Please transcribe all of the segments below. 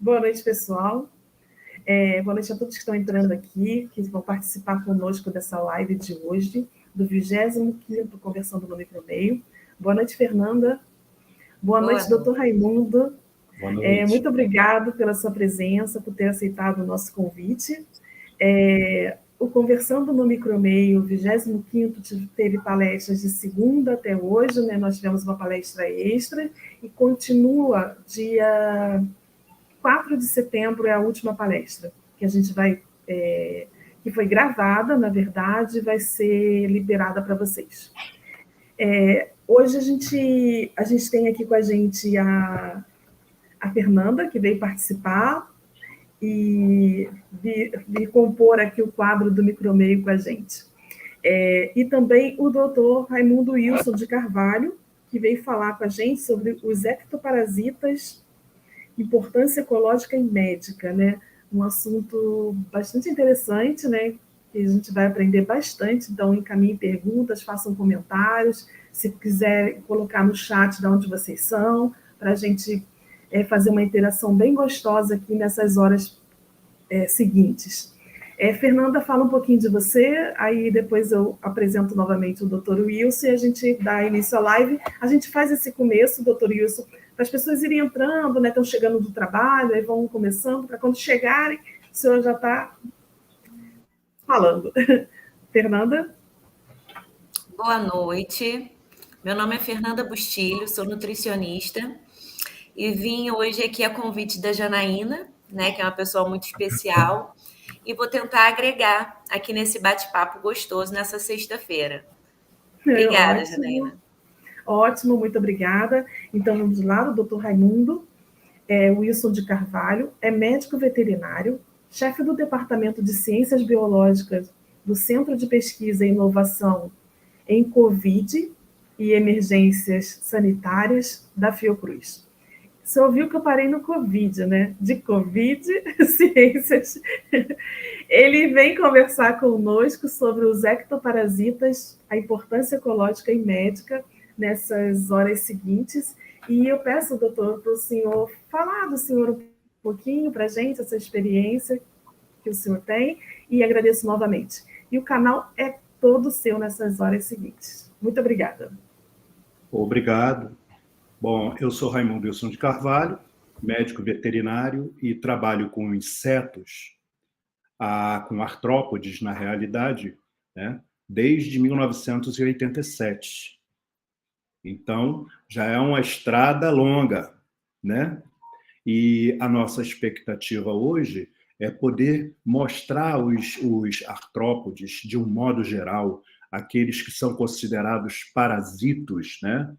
Boa noite, pessoal. Boa noite a todos que estão entrando aqui, que vão participar conosco dessa live de hoje, do 25º Conversando no Micromeio. Boa noite, Fernanda. Boa noite, doutor Raimundo. Boa noite. Muito obrigado pela sua presença, por ter aceitado o nosso convite. O Conversando no Micromeio, 25º, teve palestras de segunda até hoje, né? Nós tivemos uma palestra extra e continua dia 4 de setembro, é a última palestra, que a gente vai, que foi gravada, na verdade, vai ser liberada para vocês. Hoje a gente tem aqui com a gente a Fernanda, que veio participar e vir compor aqui o quadro do Micromeio com a gente. E também o doutor Raimundo Wilson de Carvalho, que veio falar com a gente sobre os ectoparasitas, importância ecológica e médica, né? Um assunto bastante interessante, né? Que a gente vai aprender bastante. Então, encaminhem perguntas, façam comentários. Se quiser colocar no chat de onde vocês são, para a gente fazer uma interação bem gostosa aqui nessas horas seguintes. Fernanda, fala um pouquinho de você, aí depois eu apresento novamente o Dr. Wilson e a gente dá início à live. A gente faz esse começo, Dr. Wilson, para as pessoas irem entrando, né, estão chegando do trabalho, aí vão começando, para quando chegarem, o senhor já está falando. Fernanda? Boa noite. Meu nome é Fernanda Bustilho, sou nutricionista e vim hoje aqui a convite da Janaína, né, que é uma pessoa muito especial, e vou tentar agregar aqui nesse bate-papo gostoso nessa sexta-feira. Obrigada, Ótimo. Janaína. Ótimo, muito obrigada. Então, vamos lá, o doutor Raimundo Wilson de Carvalho, é médico veterinário, chefe do Departamento de Ciências Biológicas do Centro de Pesquisa e Inovação em Covid e Emergências Sanitárias da Fiocruz. Você ouviu que eu parei no Covid, né? De Covid, ciências. Ele vem conversar conosco sobre os ectoparasitas, a importância ecológica e médica nessas horas seguintes. E eu peço, doutor, para o senhor falar do senhor um pouquinho para a gente, essa experiência que o senhor tem, e agradeço novamente. E o canal é todo seu nessas horas seguintes. Muito obrigada. Obrigado. Bom, eu sou Raimundo Wilson de Carvalho, médico veterinário e trabalho com insetos, com artrópodes, na realidade, né, desde 1987. Então, já é uma estrada longa, né? E a nossa expectativa hoje é poder mostrar os artrópodes, de um modo geral, aqueles que são considerados parasitos, né?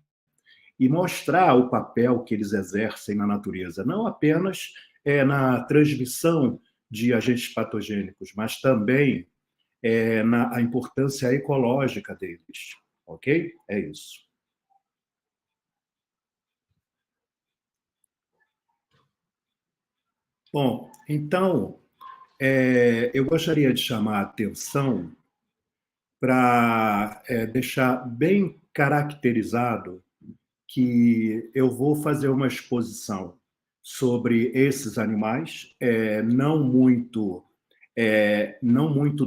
E mostrar o papel que eles exercem na natureza, não apenas na transmissão de agentes patogênicos, mas também na importância ecológica deles, ok? É isso. Bom, então, eu gostaria de chamar a atenção para deixar bem caracterizado que eu vou fazer uma exposição sobre esses animais, não muito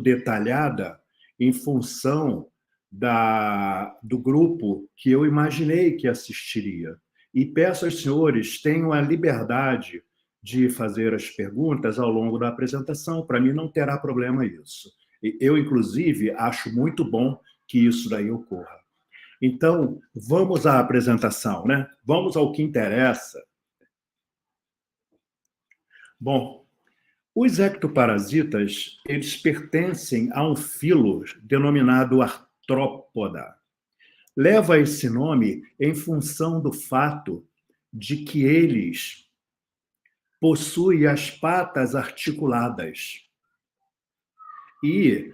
detalhada, em função do grupo que eu imaginei que assistiria. E peço aos senhores, tenham a liberdade de fazer as perguntas ao longo da apresentação. Para mim, não terá problema isso. Eu, inclusive, acho muito bom que isso daí ocorra. Então, vamos à apresentação, né? Vamos ao que interessa. Bom, os ectoparasitas, eles pertencem a um filo denominado Arthropoda. Leva esse nome em função do fato de que eles possuem as patas articuladas. E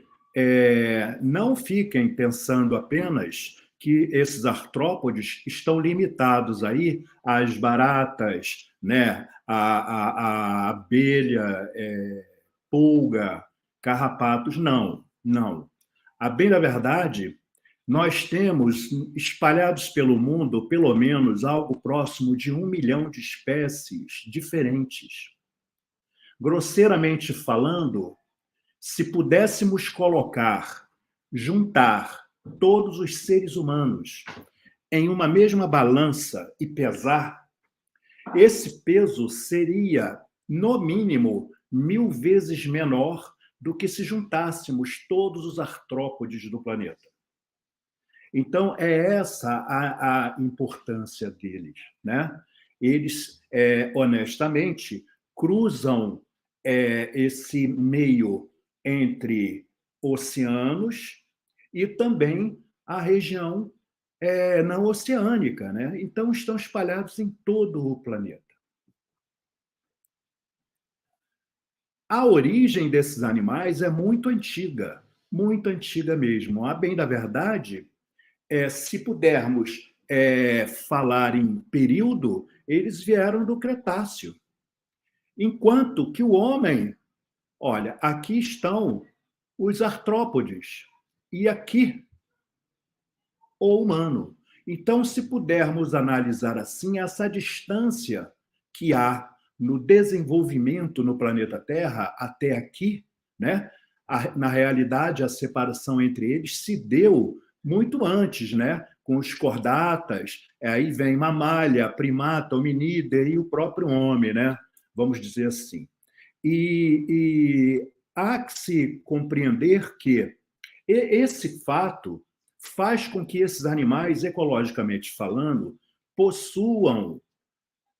não fiquem pensando apenas que esses artrópodes estão limitados aí às baratas, né, a abelha, pulga, carrapatos. Não, não. A bem da verdade, nós temos espalhados pelo mundo, pelo menos, algo próximo de 1 milhão de espécies diferentes. grosseiramente falando, se pudéssemos juntar todos os seres humanos em uma mesma balança e pesar, esse peso seria, no mínimo, 1000 vezes menor do que se juntássemos todos os artrópodes do planeta. Então, é essa a importância deles, né? Eles, honestamente, cruzam esse meio entre oceanos e também a região não oceânica, né? Então, estão espalhados em todo o planeta. A origem desses animais é muito antiga mesmo. A bem da verdade, se pudermos falar em período, eles vieram do Cretáceo. Enquanto que o homem, olha, aqui estão os artrópodes e aqui o humano. Então, se pudermos analisar assim, essa distância que há no desenvolvimento no planeta Terra até aqui, né? Na realidade, a separação entre eles se deu muito antes, né? Com os cordatas, aí vem mamália, primata, hominídea e o próprio homem, né? Vamos dizer assim. E há que se compreender que esse fato faz com que esses animais, ecologicamente falando, possuam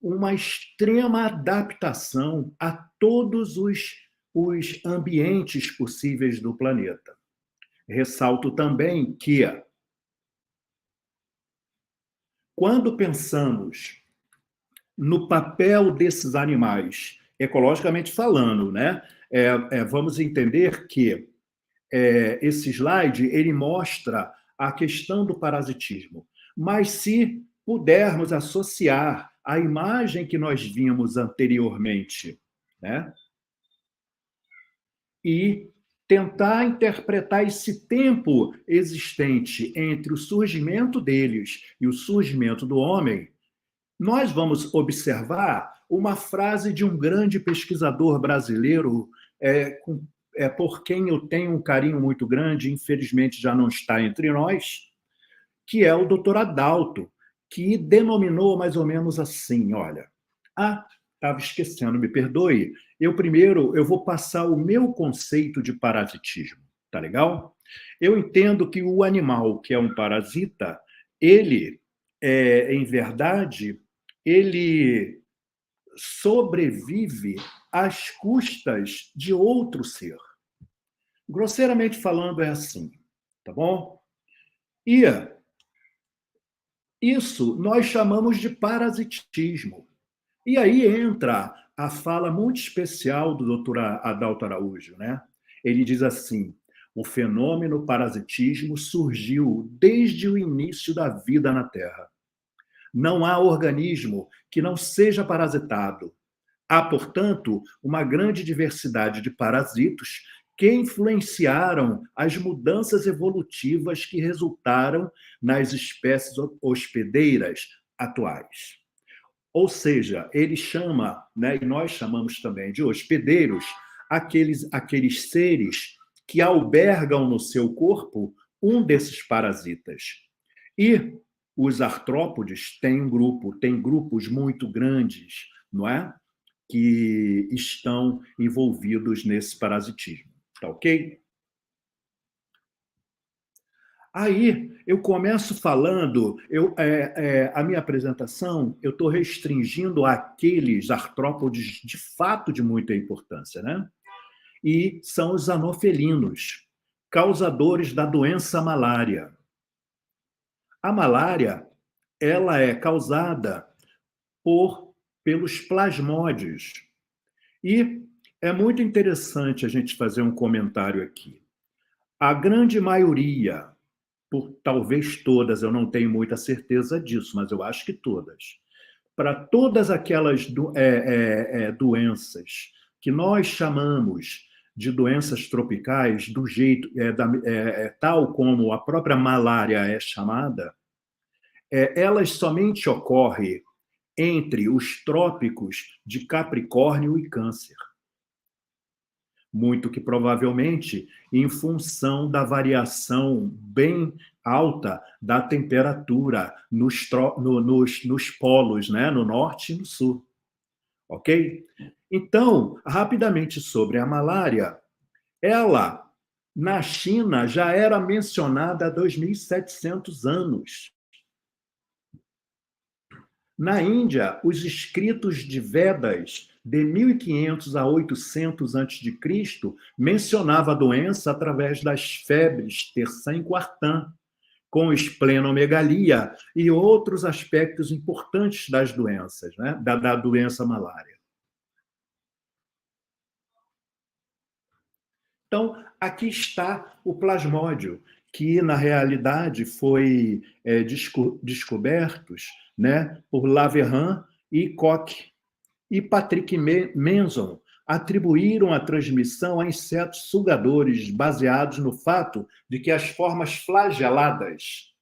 uma extrema adaptação a todos os ambientes possíveis do planeta. Ressalto também que, quando pensamos no papel desses animais, ecologicamente falando, né? Vamos entender que esse slide ele mostra a questão do parasitismo. Mas se pudermos associar a imagem que nós vimos anteriormente, né? E tentar interpretar esse tempo existente entre o surgimento deles e o surgimento do homem, nós vamos observar uma frase de um grande pesquisador brasileiro, por quem eu tenho um carinho muito grande, infelizmente já não está entre nós, que é o Dr. Adalto, que denominou mais ou menos assim, olha, estava esquecendo, me perdoe, eu vou passar o meu conceito de parasitismo, tá legal? Eu entendo que o animal que é um parasita, ele, em verdade, ele sobrevive às custas de outro ser. Grosseiramente falando, é assim, tá bom? E isso nós chamamos de parasitismo. E aí entra a fala muito especial do Dr. Adalto Araújo, né? Ele diz assim: o fenômeno parasitismo surgiu desde o início da vida na Terra. Não há organismo que não seja parasitado. Há, portanto, uma grande diversidade de parasitos que influenciaram as mudanças evolutivas que resultaram nas espécies hospedeiras atuais. Ou seja, ele chama, né, e nós chamamos também de hospedeiros, aqueles seres que albergam no seu corpo um desses parasitas. E os artrópodes têm grupos muito grandes, não é? Que estão envolvidos nesse parasitismo. Tá ok? Aí eu começo falando, a minha apresentação, eu estou restringindo àqueles artrópodes de fato de muita importância, né? E são os anofelinos, causadores da doença malária. A malária, ela é causada pelos plasmódios. E é muito interessante a gente fazer um comentário aqui. A grande maioria, talvez todas, eu não tenho muita certeza disso, mas eu acho que todas, para todas aquelas doenças que nós chamamos de doenças tropicais, do jeito tal como a própria malária é chamada, elas somente ocorrem entre os trópicos de Capricórnio e Câncer. muito que provavelmente em função da variação bem alta da temperatura nos polos, né? No norte e no sul. Ok? Então, rapidamente sobre a malária, ela, na China, já era mencionada há 2.700 anos. Na Índia, os escritos de Vedas, de 1500 a 800 a.C., mencionava a doença através das febres terçã e quartã, com esplenomegalia e outros aspectos importantes das doenças, né? da doença malária. Então, aqui está o plasmódio, que, na realidade, foi descobertos, né, por Laveran e Koch. E Patrick Manson atribuíram a transmissão a insetos sugadores, baseados no fato de que as formas flageladas,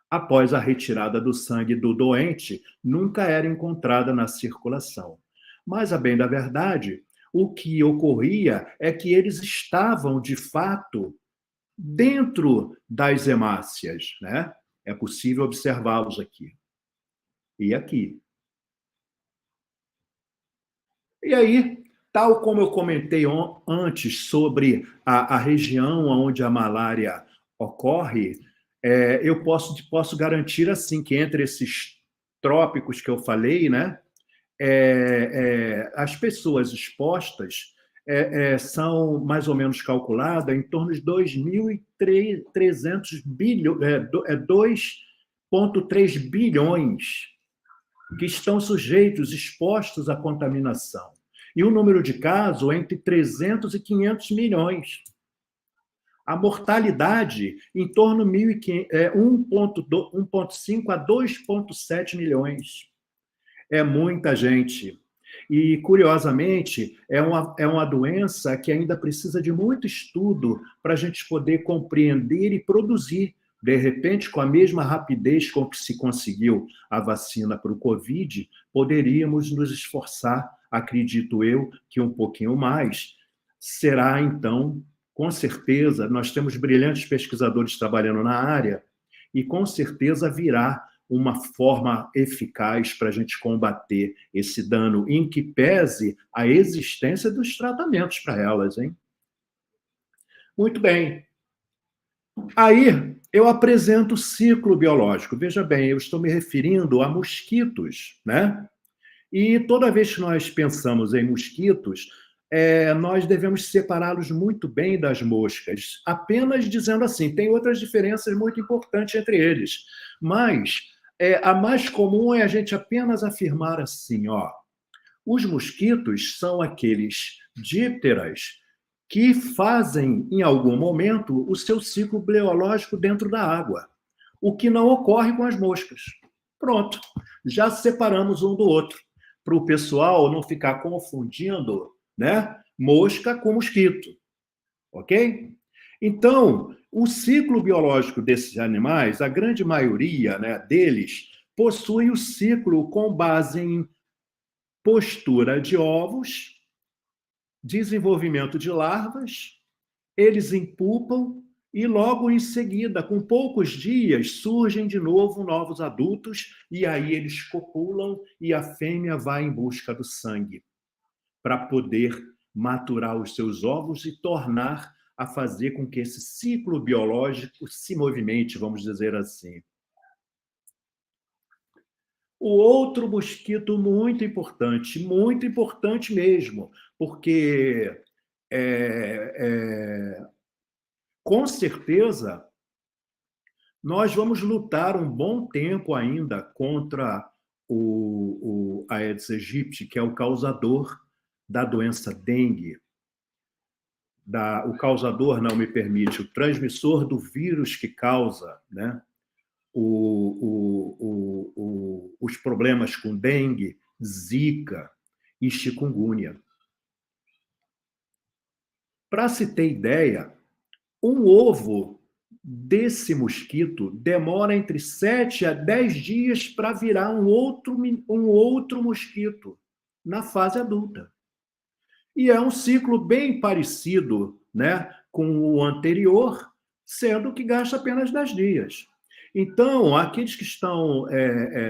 após a retirada do sangue do doente, nunca era encontrada na circulação. Mas, a bem da verdade, o que ocorria é que eles estavam, de fato, dentro das hemácias, né? É possível observá-los aqui. E aqui. E aí, tal como eu comentei antes sobre a região onde a malária ocorre, eu posso garantir assim que entre esses trópicos que eu falei, né, as pessoas expostas são mais ou menos calculadas em torno de 2.300 bilhões, 2,3 bilhões que estão sujeitos, expostos à contaminação. E o número de casos entre 300 e 500 milhões. A mortalidade em torno de 1,5 a 2,7 milhões. É muita gente. E, curiosamente, é uma doença que ainda precisa de muito estudo para a gente poder compreender e produzir. De repente, com a mesma rapidez com que se conseguiu a vacina para o Covid, poderíamos nos esforçar, acredito eu, que um pouquinho mais. Será, então, com certeza, nós temos brilhantes pesquisadores trabalhando na área, e com certeza virá uma forma eficaz para a gente combater esse dano, em que pese a existência dos tratamentos para elas, hein? Muito bem. Aí, eu apresento o ciclo biológico. Veja bem, eu estou me referindo a mosquitos, né? E toda vez que nós pensamos em mosquitos, nós devemos separá-los muito bem das moscas, apenas dizendo assim, tem outras diferenças muito importantes entre eles, mas a mais comum é a gente apenas afirmar assim, ó, os mosquitos são aqueles dípteras que fazem, em algum momento, o seu ciclo biológico dentro da água, o que não ocorre com as moscas. Pronto, já separamos um do outro, para o pessoal não ficar confundindo, né, mosca com mosquito, ok? Então, o ciclo biológico desses animais, a grande maioria, né, deles, possui o ciclo com base em postura de ovos, desenvolvimento de larvas, eles impupam e logo em seguida, com poucos dias, surgem de novo novos adultos e aí eles copulam e a fêmea vai em busca do sangue para poder maturar os seus ovos e tornar a fazer com que esse ciclo biológico se movimente, vamos dizer assim. O outro mosquito muito importante mesmo, porque com certeza nós vamos lutar um bom tempo ainda contra o Aedes aegypti, que é o causador da doença dengue. O causador, não me permite, o transmissor do vírus que causa, né, os problemas com dengue, zika e chikungunya. Para se ter ideia, um ovo desse mosquito demora entre 7 a 10 dias para virar um outro mosquito na fase adulta. E é um ciclo bem parecido, né, com o anterior, sendo que gasta apenas 10 dias. Então, aqueles que estão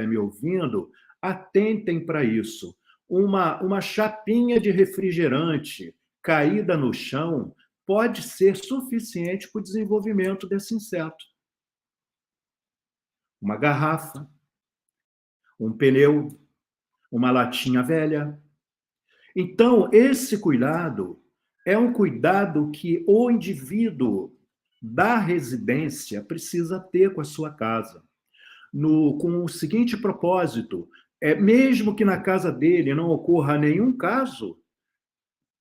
me ouvindo, atentem para isso. Uma chapinha de refrigerante caída no chão pode ser suficiente para o desenvolvimento desse inseto. Uma garrafa, um pneu, uma latinha velha. Então, esse cuidado é um cuidado que o indivíduo da residência precisa ter com a sua casa. Com o seguinte propósito, mesmo que na casa dele não ocorra nenhum caso,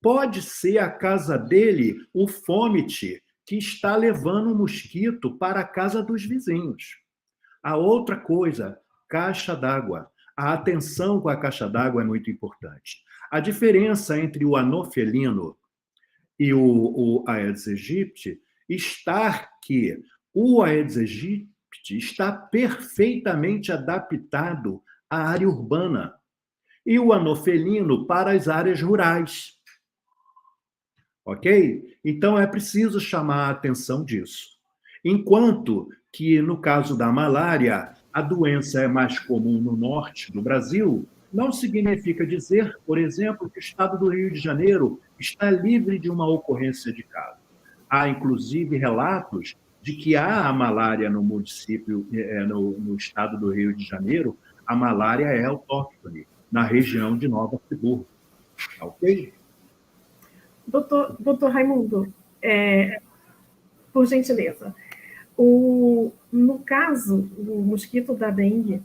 pode ser a casa dele o fômite que está levando o mosquito para a casa dos vizinhos. A outra coisa, caixa d'água. A atenção com a caixa d'água é muito importante. A diferença entre o anofelino e o Aedes aegypti está que o Aedes aegypti está perfeitamente adaptado à área urbana e o anofelino para as áreas rurais. Ok? Então, é preciso chamar a atenção disso. Enquanto que, no caso da malária, a doença é mais comum no norte do Brasil, não significa dizer, por exemplo, que o estado do Rio de Janeiro está livre de uma ocorrência de caso. Há, inclusive, relatos de que há a malária no município, no estado do Rio de Janeiro, a malária é autóctone, na região de Nova Friburgo. Ok? Doutor Raimundo, por gentileza, no caso do mosquito da dengue,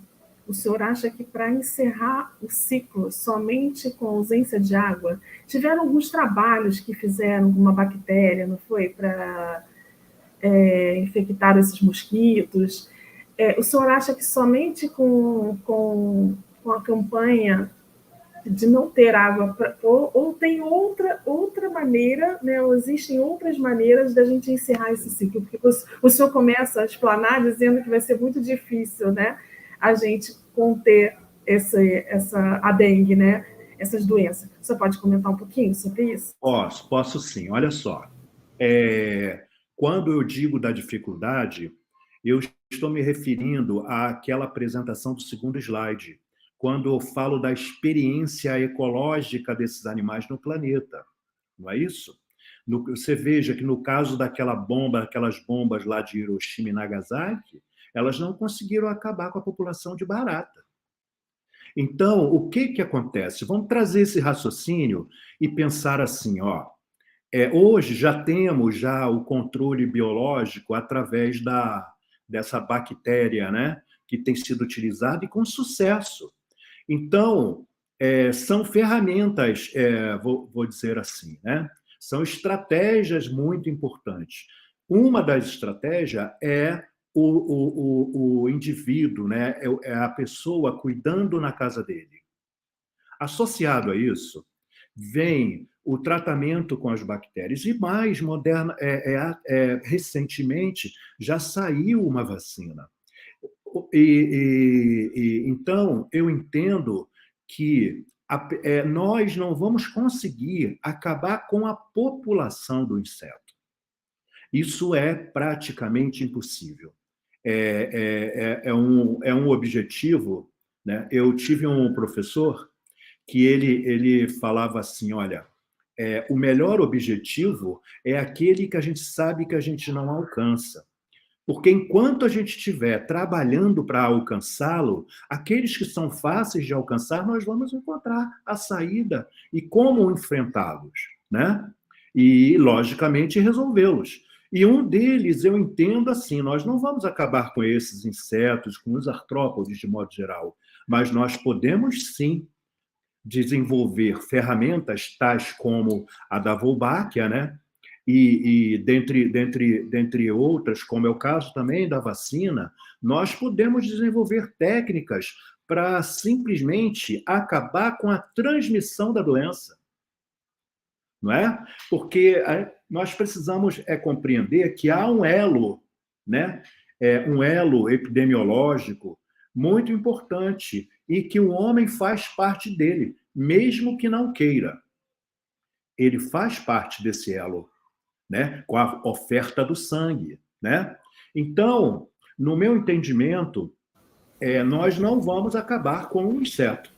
o senhor acha que para encerrar o ciclo somente com ausência de água, tiveram alguns trabalhos que fizeram com uma bactéria, não foi? Para infectar esses mosquitos. O senhor acha que somente com a campanha de não ter água, ou tem outra maneira, né, ou existem outras maneiras da gente encerrar esse ciclo? Porque o senhor começa a explanar dizendo que vai ser muito difícil, né, a gente conter a dengue, né, essas doenças. O senhor pode comentar um pouquinho sobre isso? Posso sim. Olha só. Quando eu digo da dificuldade, eu estou me referindo àquela apresentação do segundo slide, quando eu falo da experiência ecológica desses animais no planeta. Não é isso? Você veja que no caso aquelas bombas lá de Hiroshima e Nagasaki, elas não conseguiram acabar com a população de barata. Então, o que acontece? Vamos trazer esse raciocínio e pensar assim, hoje já temos o controle biológico através dessa bactéria, né, que tem sido utilizada e com sucesso. Então, são ferramentas, vou dizer assim, né? São estratégias muito importantes. Uma das estratégias é o indivíduo, né? É a pessoa cuidando na casa dele. Associado a isso, vem o tratamento com as bactérias. E mais moderna, recentemente, já saiu uma vacina. Então, eu entendo que nós não vamos conseguir acabar com a população do inseto. Isso é praticamente impossível. É um objetivo, né? Eu tive um professor que ele falava assim, olha, o melhor objetivo é aquele que a gente sabe que a gente não alcança. Porque enquanto a gente estiver trabalhando para alcançá-lo, aqueles que são fáceis de alcançar, nós vamos encontrar a saída e como enfrentá-los, né? E, logicamente, resolvê-los. E um deles, eu entendo assim, nós não vamos acabar com esses insetos, com os artrópodes de modo geral, mas nós podemos, sim, desenvolver ferramentas tais como a da Wolbachia, né? E dentre outras, como é o caso também da vacina, nós podemos desenvolver técnicas para simplesmente acabar com a transmissão da doença. Não é? Porque nós precisamos compreender que há um elo, né? Um elo epidemiológico muito importante e que o homem faz parte dele, mesmo que não queira. ele faz parte desse elo, né? Com a oferta do sangue, né? Então, no meu entendimento, nós não vamos acabar com o inseto.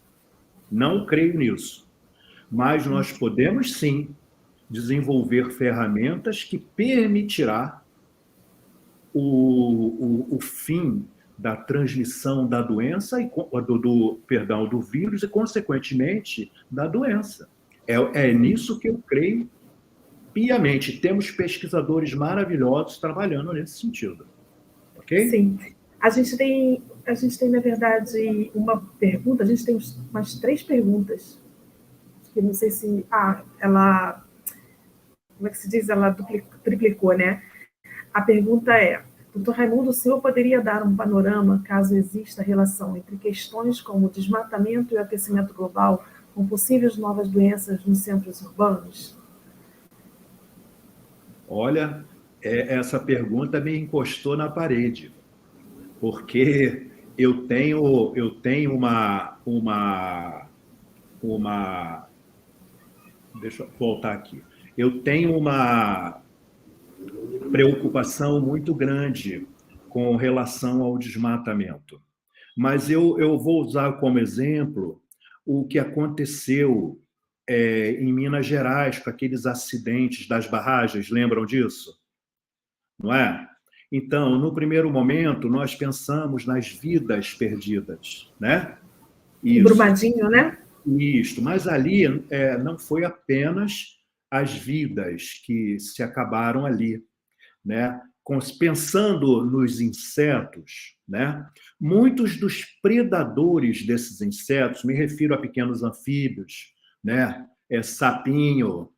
Não creio nisso. Mas nós podemos, sim, desenvolver ferramentas que permitirá o fim da transmissão da doença, do vírus e, consequentemente, da doença. É nisso que eu creio piamente. Temos pesquisadores maravilhosos trabalhando nesse sentido. Ok? Sim. A gente tem, na verdade, uma pergunta, a gente tem umas 3 perguntas, que não sei se... ela... Como é que se diz? Ela triplicou, né? A pergunta é: Dr. Raimundo, o senhor poderia dar um panorama, caso exista relação entre questões como o desmatamento e o aquecimento global, com possíveis novas doenças nos centros urbanos? Olha, essa pergunta me encostou na parede, porque eu tenho deixa eu voltar aqui. Eu tenho uma preocupação muito grande com relação ao desmatamento. Mas eu vou usar como exemplo o que aconteceu em Minas Gerais, com aqueles acidentes das barragens, lembram disso? Não é? Então, no primeiro momento, nós pensamos nas vidas perdidas, né? Isso. Brumadinho, né? Isso, mas ali não foi apenas as vidas que se acabaram ali, né? Pensando nos insetos, né? Muitos dos predadores desses insetos, me refiro a pequenos anfíbios, né? Sapinho,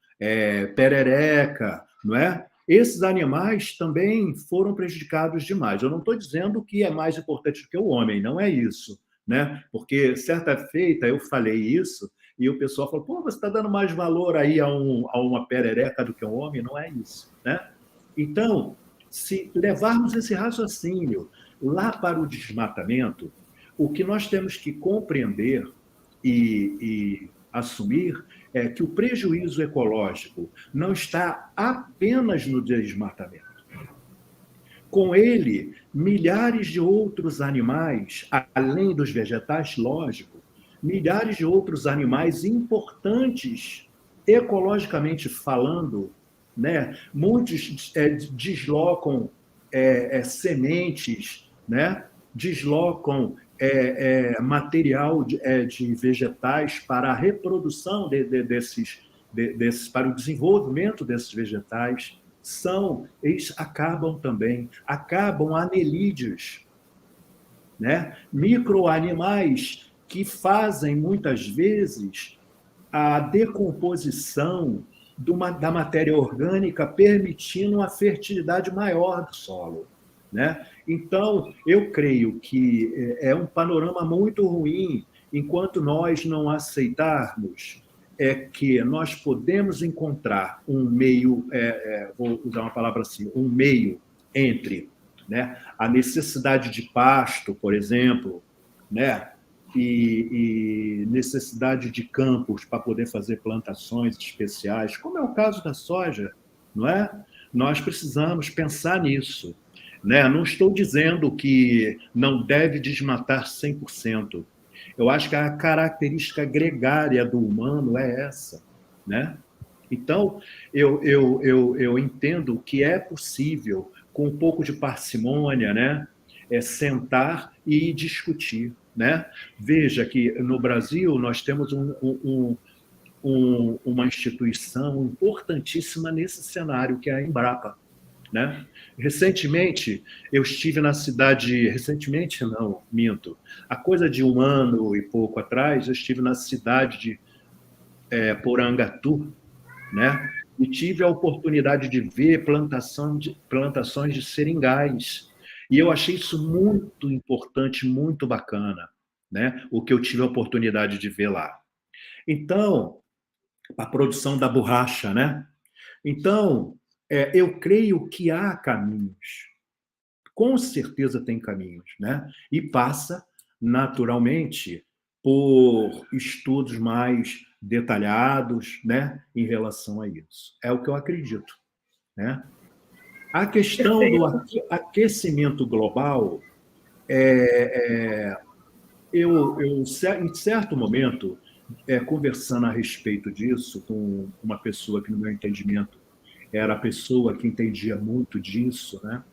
perereca, não é? Esses animais também foram prejudicados demais. Eu não estou dizendo que é mais importante do que o homem, não é isso, né? Porque certa feita eu falei isso e o pessoal falou: pô, você está dando mais valor aí a uma perereca do que a um homem? Não é isso, né? Então, se levarmos esse raciocínio lá para o desmatamento, o que nós temos que compreender e assumir é que o prejuízo ecológico não está apenas no desmatamento. Com ele, milhares de outros animais, além dos vegetais, lógico, milhares de outros animais importantes, ecologicamente falando, né? Muitos deslocam sementes, né? Deslocam material de vegetais para a reprodução desses, para o desenvolvimento desses vegetais. Eles acabam anelídeos, né? Microanimais que fazem, muitas vezes, a decomposição da matéria orgânica, permitindo uma fertilidade maior do solo, né? Então, eu creio que é um panorama muito ruim enquanto nós não aceitarmos que nós podemos encontrar um meio, vou usar uma palavra assim, um meio entre, né, a necessidade de pasto, por exemplo, né, e necessidade de campos para poder fazer plantações especiais, como é o caso da soja, não é? Nós precisamos pensar nisso, né? Não estou dizendo que não deve desmatar 100%. Eu acho que a característica gregária do humano é essa, né? Então, eu entendo que é possível, com um pouco de parcimônia, né, sentar e discutir, né? Veja que no Brasil nós temos uma instituição importantíssima nesse cenário, que é a Embrapa, né? Recentemente, eu estive na cidade... Recentemente, não, minto. Há coisa de 1 ano e pouco atrás, eu estive na cidade de Porangatu, né? E tive a oportunidade de ver plantações de seringais. E eu achei isso muito importante, muito bacana, né? O que eu tive a oportunidade de ver lá. Então, a produção da borracha, né? Então, eu creio que há caminhos. Com certeza tem caminhos, né? E passa, naturalmente, por estudos mais detalhados, né, em relação a isso. É o que eu acredito, né? A questão do aquecimento global, em certo momento, conversando a respeito disso com uma pessoa que, no meu entendimento, era a pessoa que entendia muito disso, né?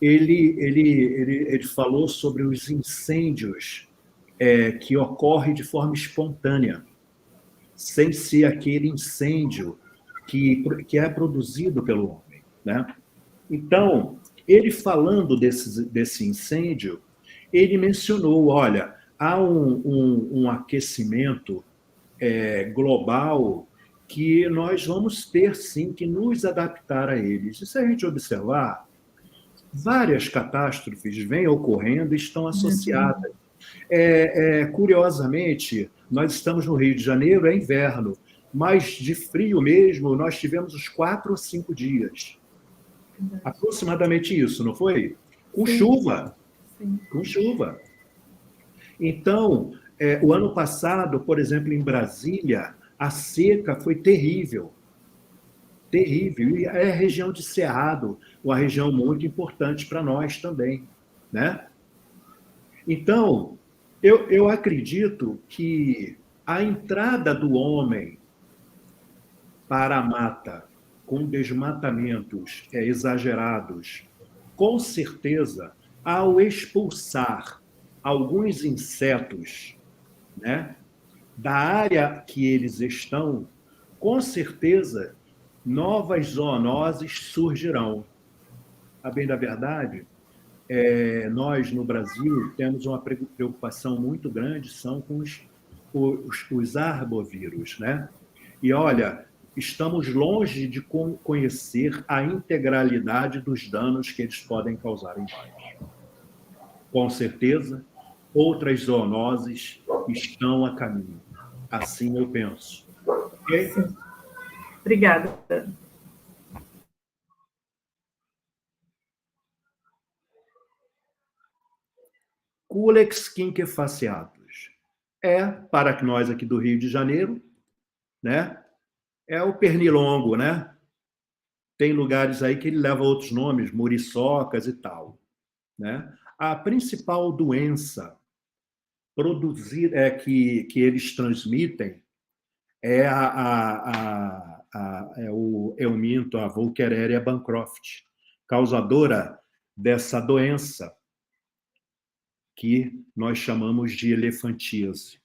Ele falou sobre os incêndios que ocorrem de forma espontânea, sem ser aquele incêndio que é produzido pelo homem, né? Então, ele falando desse incêndio, ele mencionou, olha, há um aquecimento global que nós vamos ter, sim, que nos adaptar a eles. E se a gente observar, várias catástrofes vêm ocorrendo e estão associadas. Curiosamente, nós estamos no Rio de Janeiro, é inverno, mas de frio mesmo, nós tivemos uns 4 ou 5 dias. Aproximadamente isso, não foi? Com Sim. chuva. Sim. Com chuva. Então, o ano passado, por exemplo, em Brasília, a seca foi terrível. Terrível. E é a região de Cerrado, uma região muito importante para nós também, né? Então, eu acredito que a entrada do homem para a mata, com desmatamentos exagerados, com certeza, ao expulsar alguns insetos, né, da área que eles estão, com certeza, novas zoonoses surgirão. A bem da verdade, nós, no Brasil, temos uma preocupação muito grande, são com os arbovírus, né? E, olha, estamos longe de conhecer a integralidade dos danos que eles podem causar em nós. Com certeza, outras zoonoses estão a caminho. Assim eu penso. Ok? Sim. Obrigada. Culex quinquefaciatus. Para nós aqui do Rio de Janeiro, né? É o pernilongo, né? Tem lugares aí que ele leva outros nomes, muriçocas e tal, né? A principal doença produzida que eles transmitem é eu minto, a Volqueréria bancroft, causadora dessa doença que nós chamamos de elefantíase.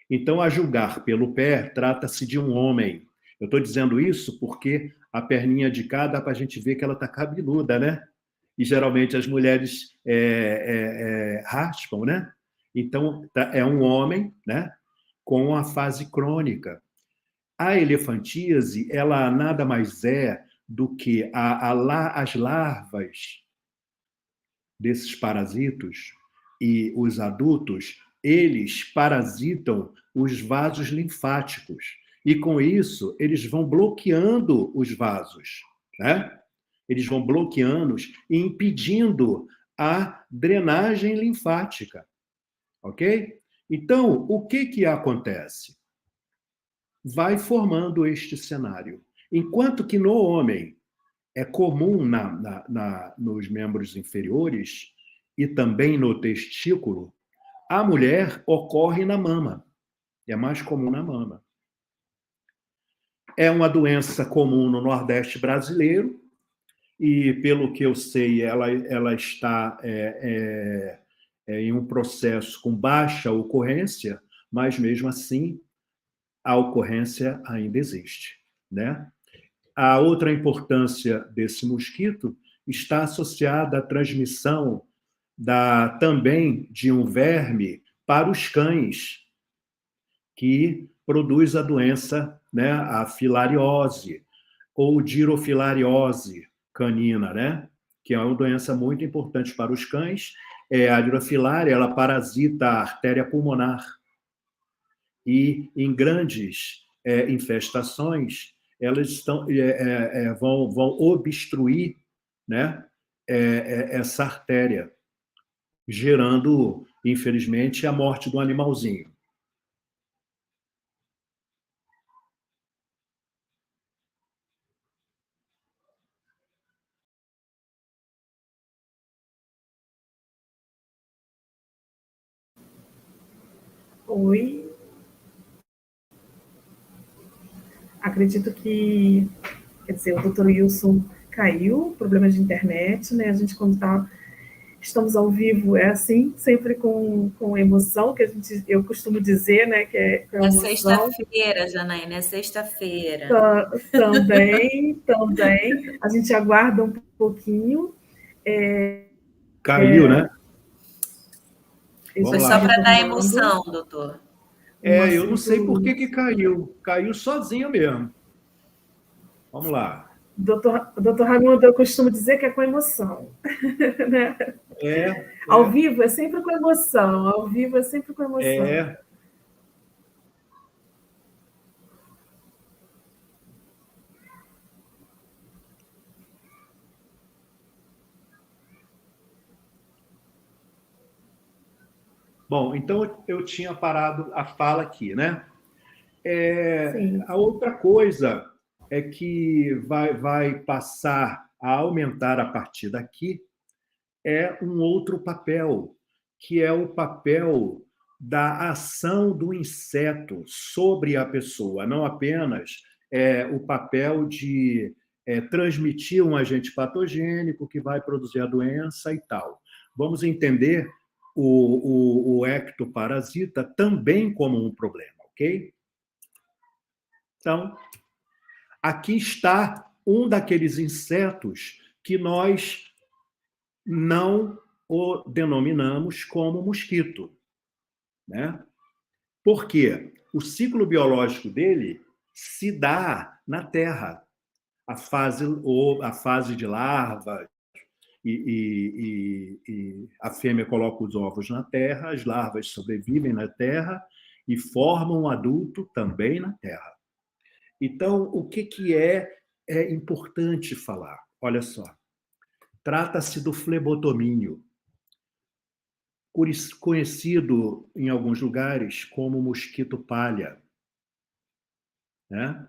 Então, a julgar pelo pé, trata-se de um homem. Eu estou dizendo isso porque a perninha de cá dá para a gente ver que ela está cabeluda, né? E geralmente as mulheres raspam, né? Então, é um homem, né? Com a fase crônica. A elefantíase, ela nada mais é do que as larvas desses parasitos e os adultos, eles parasitam os vasos linfáticos. E, com isso, eles vão bloqueando os vasos, né? Eles vão bloqueando-os e impedindo a drenagem linfática, ok? Então, o que acontece? Vai formando este cenário. Enquanto que no homem é comum nos membros inferiores e também no testículo, a mulher ocorre na mama. É mais comum na mama. É uma doença comum no Nordeste brasileiro e, pelo que eu sei, ela está em um processo com baixa ocorrência, mas, mesmo assim, a ocorrência ainda existe, né? A outra importância desse mosquito está associada à transmissão também de um verme para os cães, que produz a doença, né, a filariose, ou dirofilariose canina, né, que é uma doença muito importante para os cães. A dirofilária, ela parasita a artéria pulmonar. E, em grandes infestações, elas vão obstruir, né, essa artéria, gerando, infelizmente, a morte do animalzinho. Oi. Acredito que, quer dizer, o doutor Wilson caiu, problema de internet, né? A gente, quando estamos ao vivo, é assim, sempre com emoção, que eu costumo dizer, né? Que é com É emoção. sexta-feira, Janaína, é sexta-feira. Também. A gente aguarda um pouquinho. Caiu, né? Foi só para dar emoção, doutor. Eu não sei por que caiu. Caiu sozinho mesmo. Vamos lá. Doutor Raimundo, eu costumo dizer que é com emoção. Né? Ao vivo é sempre com emoção. Ao vivo é sempre com emoção. Bom, então eu tinha parado a fala aqui, né? A outra coisa é que vai passar a aumentar a partir daqui é um outro papel, que é o papel da ação do inseto sobre a pessoa, não apenas o papel de transmitir um agente patogênico que vai produzir a doença e tal. Vamos entender o ectoparasita também como um problema, ok? Então, aqui está um daqueles insetos que nós não o denominamos como mosquito, né? Por quê? O ciclo biológico dele se dá na Terra, a fase de larva, e a fêmea coloca os ovos na Terra, as larvas sobrevivem na Terra e formam um adulto também na Terra. Então, o que é importante falar? Olha só, trata-se do flebotomínio, conhecido em alguns lugares como mosquito palha, né?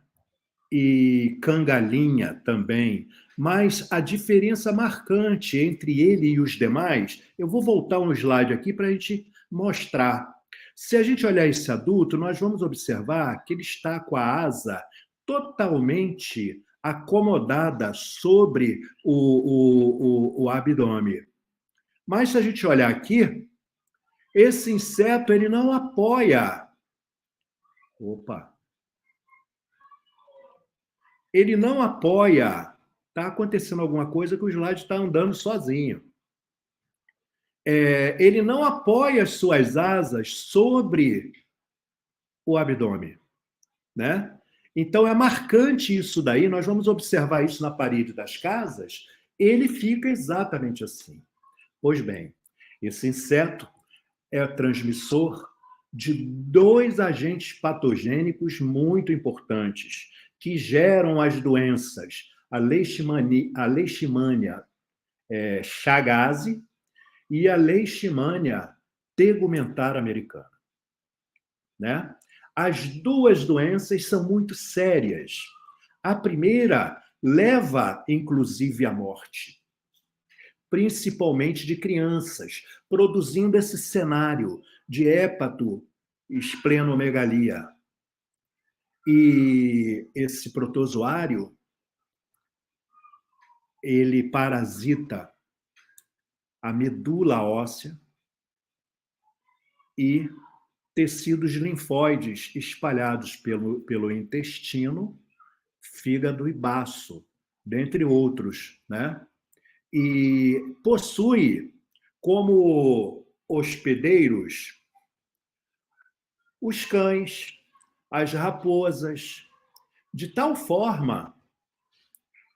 E cangalinha também. Mas a diferença marcante entre ele e os demais, eu vou voltar um slide aqui para a gente mostrar. Se a gente olhar esse adulto, nós vamos observar que ele está com a asa totalmente acomodada sobre o abdômen. Mas se a gente olhar aqui, esse inseto ele não apoia. Opa! Ele não apoia. Está acontecendo alguma coisa que o slide está andando sozinho. Ele não apoia as suas asas sobre o abdômen, né? Então é marcante isso daí. Nós vamos observar isso na parede das casas. Ele fica exatamente assim. Pois bem, esse inseto é transmissor de 2 agentes patogênicos muito importantes que geram as doenças, a leishmania chagas e a leishmania tegumentar americana, né? As 2 doenças são muito sérias. A primeira leva, inclusive, à morte, principalmente de crianças, produzindo esse cenário de hepatoesplenomegalia. E esse protozoário, ele parasita a medula óssea e tecidos linfóides espalhados pelo intestino, fígado e baço, dentre outros, né? E possui como hospedeiros os cães, as raposas, de tal forma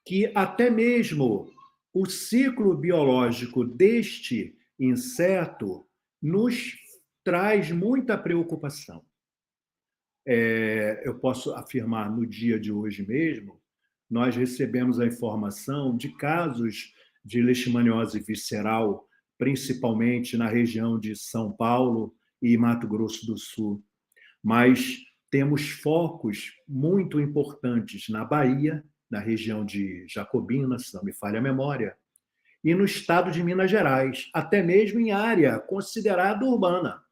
que até mesmo o ciclo biológico deste inseto nos traz muita preocupação. Eu posso afirmar, no dia de hoje mesmo, nós recebemos a informação de casos de leishmaniose visceral, principalmente na região de São Paulo e Mato Grosso do Sul. Mas temos focos muito importantes na Bahia, na região de Jacobina, se não me falha a memória, e no estado de Minas Gerais, até mesmo em área considerada urbana.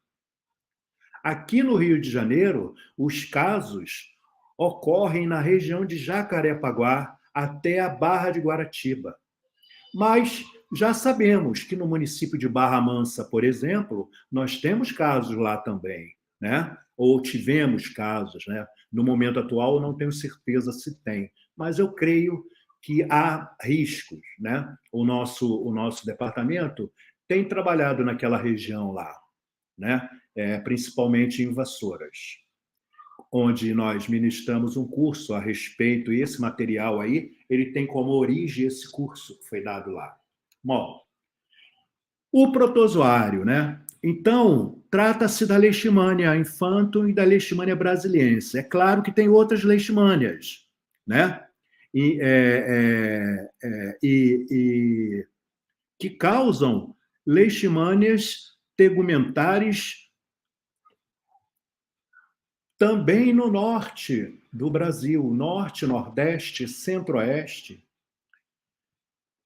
Aqui no Rio de Janeiro, os casos ocorrem na região de Jacarepaguá até a Barra de Guaratiba. Mas já sabemos que no município de Barra Mansa, por exemplo, nós temos casos lá também, né? Ou tivemos casos, né? No momento atual, eu não tenho certeza se tem, mas eu creio que há riscos, né? O nosso departamento tem trabalhado naquela região lá, né? Principalmente em Vassouras, onde nós ministramos um curso a respeito, e esse material aí, ele tem como origem esse curso que foi dado lá. Bom, o protozoário, né? Então, trata-se da leishmania infantum e da leishmania brasiliense. É claro que tem outras leishmanias, né? E que causam leishmanias tegumentares também no norte do Brasil, norte, nordeste, centro-oeste,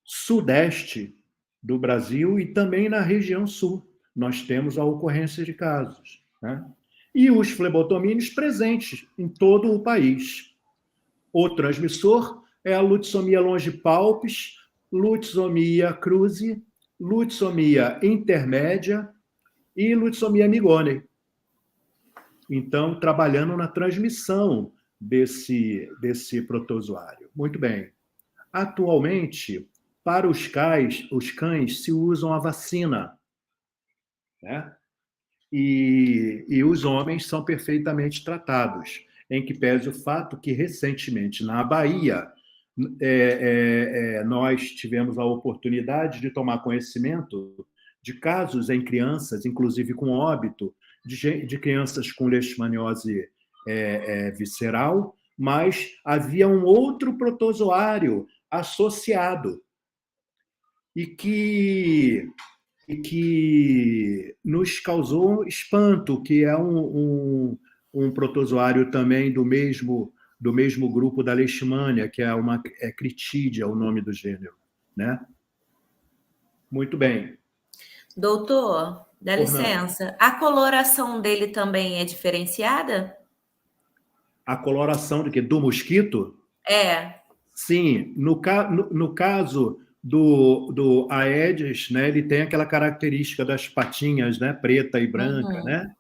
sudeste do Brasil e também na região sul. Nós temos a ocorrência de casos, né? E os flebotomínios presentes em todo o país. O transmissor é a lutsomia longipalpis, lutsomia cruzi, lutsomia intermédia e lutsomia migoni. Então, trabalhando na transmissão desse protozoário. Muito bem. Atualmente, para os cães se usam a vacina, né? E os homens são perfeitamente tratados, em que pese o fato que, recentemente, na Bahia, nós tivemos a oportunidade de tomar conhecimento de casos em crianças, inclusive com óbito, de crianças com leishmaniose visceral, mas havia um outro protozoário associado e que nos causou espanto, que é um protozoário também do mesmo grupo da leishmania, que é Critidia, o nome do gênero, né? Muito bem. Doutor, dá licença, a coloração dele também é diferenciada? A coloração do quê? Do mosquito? É. Sim. No caso do Aedes, né, ele tem aquela característica das patinhas, né, preta e branca, né?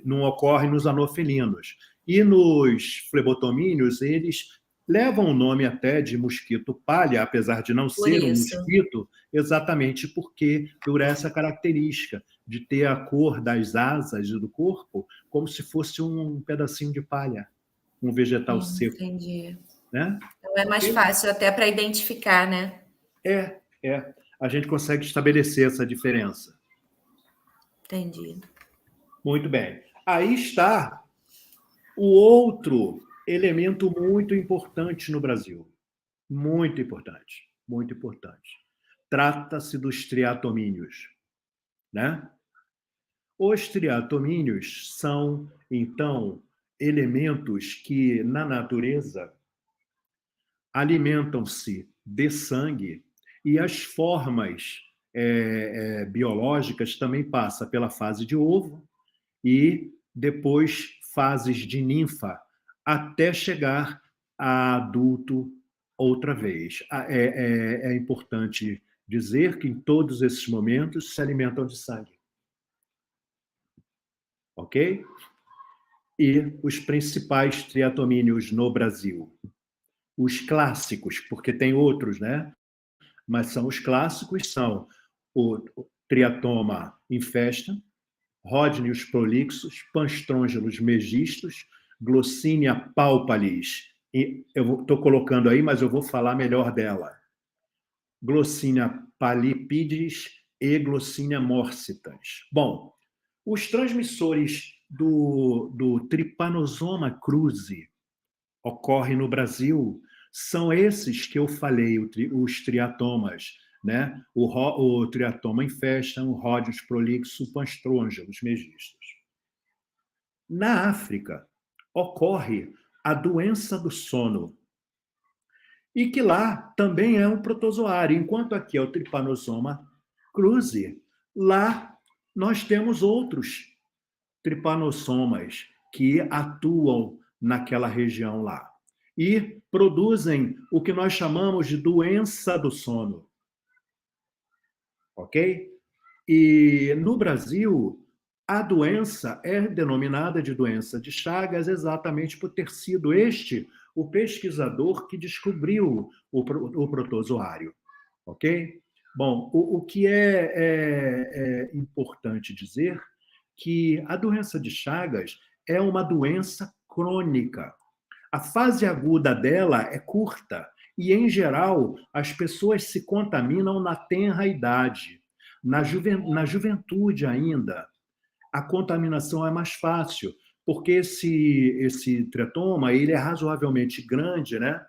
Não ocorre nos anofelinos. E nos flebotomínios, eles levam o nome até de mosquito palha, apesar de não ser um mosquito, exatamente porque por essa característica de ter a cor das asas do corpo como se fosse um pedacinho de palha, um vegetal seco. Entendi. Né? Então é mais fácil até para identificar, né? A gente consegue estabelecer essa diferença. Entendi. Muito bem. Aí está o outro elemento muito importante no Brasil. Muito importante. Muito importante. Trata-se dos triatomíneos, né? Os triatomíneos são, então, elementos que, na natureza, alimentam-se de sangue e as formas biológicas também passam pela fase de ovo e depois fases de ninfa até chegar a adulto outra vez. É importante dizer que em todos esses momentos se alimentam de sangue. Ok? E os principais triatomíneos no Brasil. Os clássicos, porque tem outros, né? Mas são os clássicos, são o triatoma infesta, Rhodnius prolixus, Panstrongelus megistus, Glossinia palpalis. E eu estou colocando aí, mas eu vou falar melhor dela. Glossinia pallipidis e Glossinia morsitans. Bom, os transmissores do Trypanosoma cruzi ocorrem no Brasil são esses que eu falei, os triatomas, né? O triatoma infestam, o Rhodnius prolixus, o Panstrongelus megistus. Na África, ocorre a doença do sono, e que lá também é um protozoário, enquanto aqui é o Trypanosoma cruzi, lá nós temos outros tripanossomas que atuam naquela região lá e produzem o que nós chamamos de doença do sono. Ok? E no Brasil, a doença é denominada de doença de Chagas exatamente por ter sido este o pesquisador que descobriu o protozoário. Ok? Bom, o que é importante dizer que a doença de Chagas é uma doença crônica. A fase aguda dela é curta e, em geral, as pessoas se contaminam na tenra idade. Na juventude ainda, a contaminação é mais fácil, porque esse tretoma ele é razoavelmente grande, né?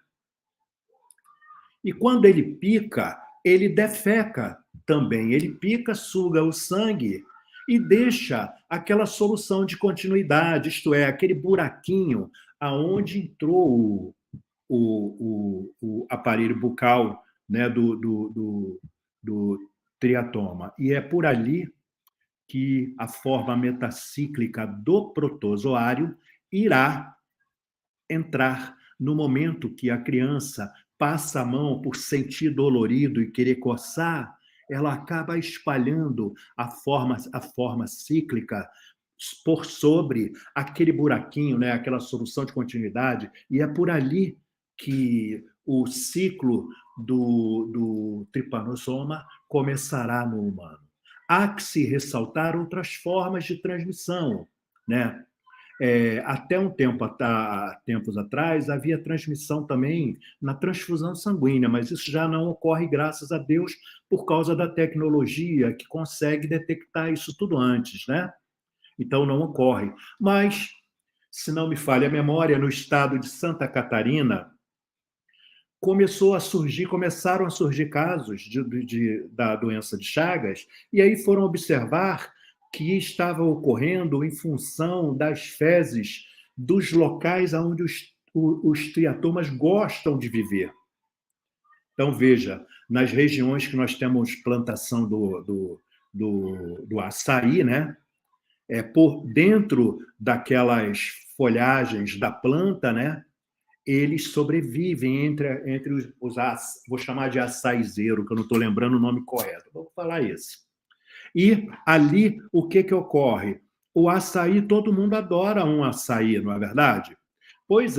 E quando ele pica, ele defeca também. Ele pica, suga o sangue e deixa aquela solução de continuidade, isto é, aquele buraquinho aonde entrou o aparelho bucal, né, do triatoma. E é por ali que a forma metacíclica do protozoário irá entrar no momento que a criança passa a mão por sentir dolorido e querer coçar, ela acaba espalhando a forma cíclica por sobre aquele buraquinho, né, aquela solução de continuidade, e é por ali que o ciclo do tripanossoma começará no humano. Há que se ressaltar outras formas de transmissão, né? Até tempos atrás, havia transmissão também na transfusão sanguínea, mas isso já não ocorre, graças a Deus, por causa da tecnologia que consegue detectar isso tudo antes, né? Então, não ocorre. Mas, se não me falha a memória, no estado de Santa Catarina, começaram a surgir casos da doença de Chagas, e aí foram observar que estava ocorrendo em função das fezes dos locais onde os triatomas gostam de viver. Então, veja, nas regiões que nós temos plantação do açaí, né? Por dentro daquelas folhagens da planta, né? Eles sobrevivem entre os vou chamar de açaizeiro, que eu não estou lembrando o nome correto. Vou falar esse. E ali, o que ocorre? O açaí, todo mundo adora um açaí, não é verdade? Pois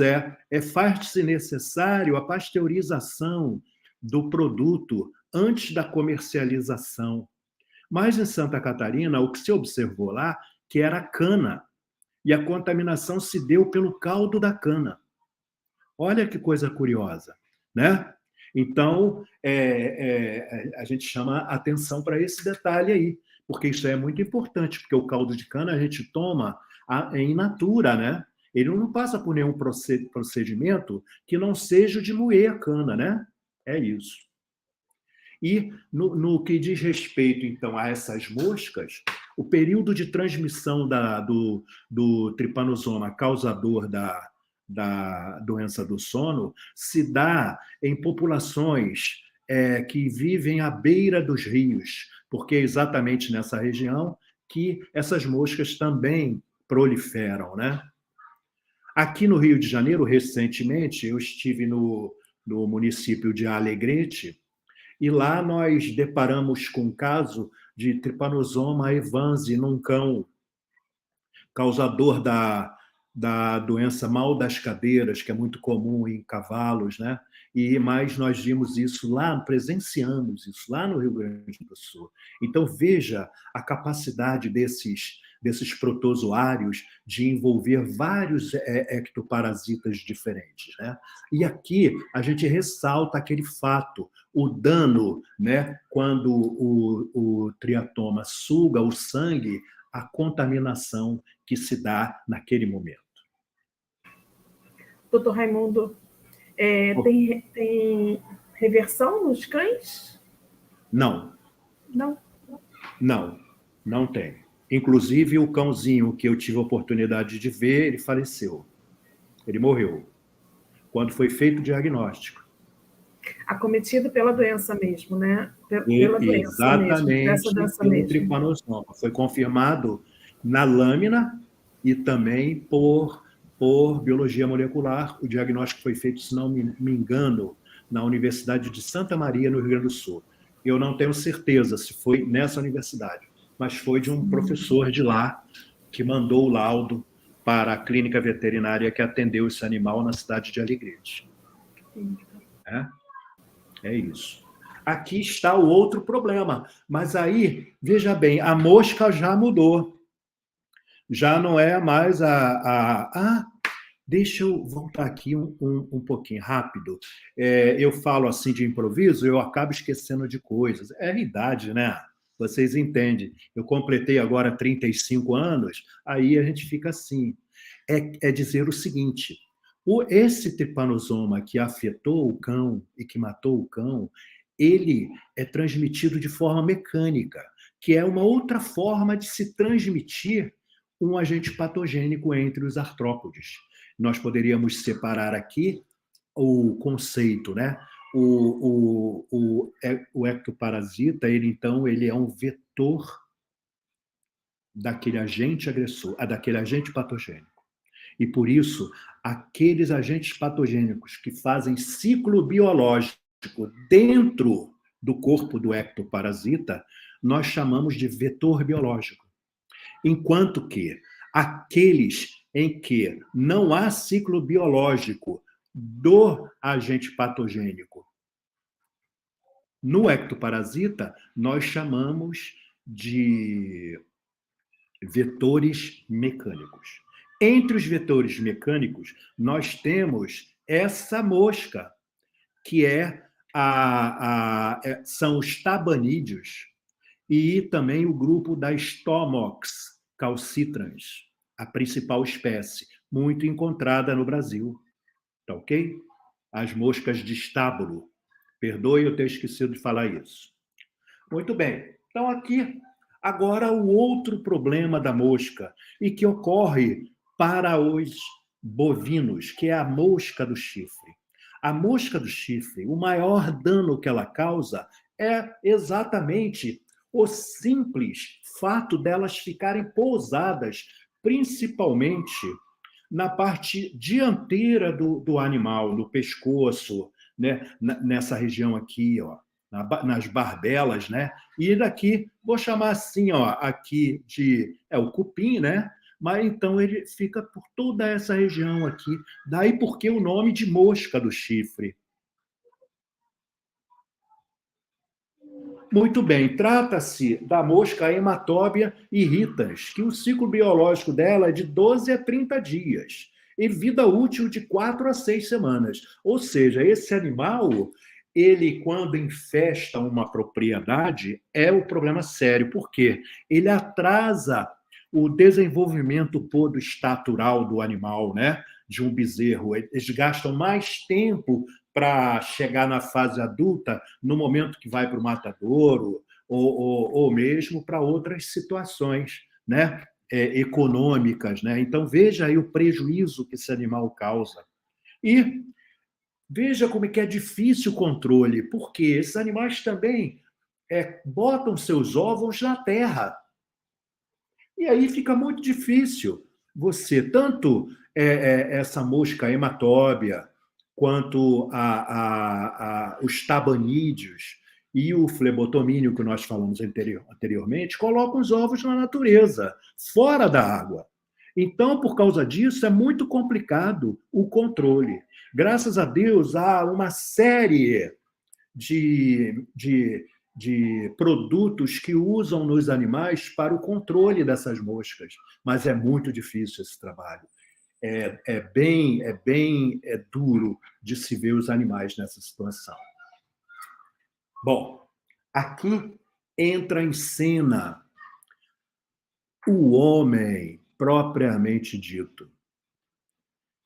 faz-se necessário a pasteurização do produto antes da comercialização. Mas em Santa Catarina, o que se observou lá, que era a cana, e a contaminação se deu pelo caldo da cana. Olha que coisa curiosa, né? Então, a gente chama atenção para esse detalhe aí, porque isso é muito importante, porque o caldo de cana a gente toma in natura, né? Ele não passa por nenhum procedimento que não seja de moer a cana, né? É isso. E no que diz respeito, então, a essas moscas, o período de transmissão do tripanosoma causador da doença do sono se dá em populações que vivem à beira dos rios, porque é exatamente nessa região que essas moscas também proliferam, né? Aqui no Rio de Janeiro, recentemente, eu estive no município de Alegrete, e lá nós deparamos com um caso de Trypanosoma evans num cão, causador da doença mal das cadeiras, que é muito comum em cavalos, né? Mas nós vimos isso lá, presenciamos isso lá no Rio Grande do Sul. Então, veja a capacidade desses protozoários de envolver vários ectoparasitas diferentes, né? E aqui a gente ressalta aquele fato, o dano, né? Quando o triatoma suga o sangue, a contaminação que se dá naquele momento. Doutor Raimundo, tem reversão nos cães? Não. Não? Não tem. Inclusive, o cãozinho que eu tive a oportunidade de ver, ele faleceu. Ele morreu. Quando foi feito o diagnóstico. Acometido pela doença mesmo, né? Exatamente, pelo tripanossoma. Foi confirmado na lâmina e também por biologia molecular. O diagnóstico foi feito, se não me engano, na Universidade de Santa Maria, no Rio Grande do Sul. Eu não tenho certeza se foi nessa universidade, mas foi de um professor de lá que mandou o laudo para a clínica veterinária que atendeu esse animal na cidade de Alegrete. É isso. Aqui está o outro problema. Mas aí, veja bem, a mosca já mudou. Já não é mais deixa eu voltar aqui um pouquinho, rápido. Eu falo assim de improviso, eu acabo esquecendo de coisas. É a idade, né? Vocês entendem. Eu completei agora 35 anos, aí a gente fica assim. É dizer o seguinte, esse tripanosoma que afetou o cão e que matou o cão, ele é transmitido de forma mecânica, que é uma outra forma de se transmitir um agente patogênico entre os artrópodes. Nós poderíamos separar aqui o conceito, né? O ectoparasita, ele é um vetor daquele agente agressor, daquele agente patogênico. E por isso, aqueles agentes patogênicos que fazem ciclo biológico dentro do corpo do ectoparasita, nós chamamos de vetor biológico. Enquanto que aqueles em que não há ciclo biológico do agente patogênico no ectoparasita, nós chamamos de vetores mecânicos. Entre os vetores mecânicos, nós temos essa mosca, que são os tabanídeos, e também o grupo da Stomox calcitrans, a principal espécie, muito encontrada no Brasil. Tá ok? As moscas de estábulo. Perdoe eu ter esquecido de falar isso. Muito bem. Então, aqui, agora, o outro problema da mosca, e que ocorre para os bovinos, que é a mosca do chifre. A mosca do chifre, o maior dano que ela causa é exatamente o simples fato delas ficarem pousadas, principalmente na parte dianteira do animal, no pescoço, né? Nessa região aqui, ó, nas barbelas, né? E daqui, vou chamar assim, ó, aqui o cupim, né? Mas então ele fica por toda essa região aqui. Daí porque o nome de mosca do chifre. Muito bem, trata-se da mosca Hematóbia irritans, que o ciclo biológico dela é de 12 a 30 dias e vida útil de 4 a 6 semanas. Ou seja, esse animal, ele, quando infesta uma propriedade, é um problema sério. Por quê? Ele atrasa o desenvolvimento podoestatural do animal, né? De um bezerro. Eles gastam mais tempo para chegar na fase adulta, no momento que vai para o matadouro, ou mesmo para outras situações, né? Econômicas, né? Então, veja aí o prejuízo que esse animal causa. E veja como é que é difícil o controle, porque esses animais também botam seus ovos na terra. E aí fica muito difícil você, tanto essa mosca hematóbia, quanto os tabanídeos e o flebotomínio, que nós falamos anteriormente, colocam os ovos na natureza, fora da água. Então, por causa disso, é muito complicado o controle. Graças a Deus, há uma série de produtos que usam nos animais para o controle dessas moscas, mas é muito difícil esse trabalho. É bem duro de se ver os animais nessa situação. Bom, aqui entra em cena o homem propriamente dito,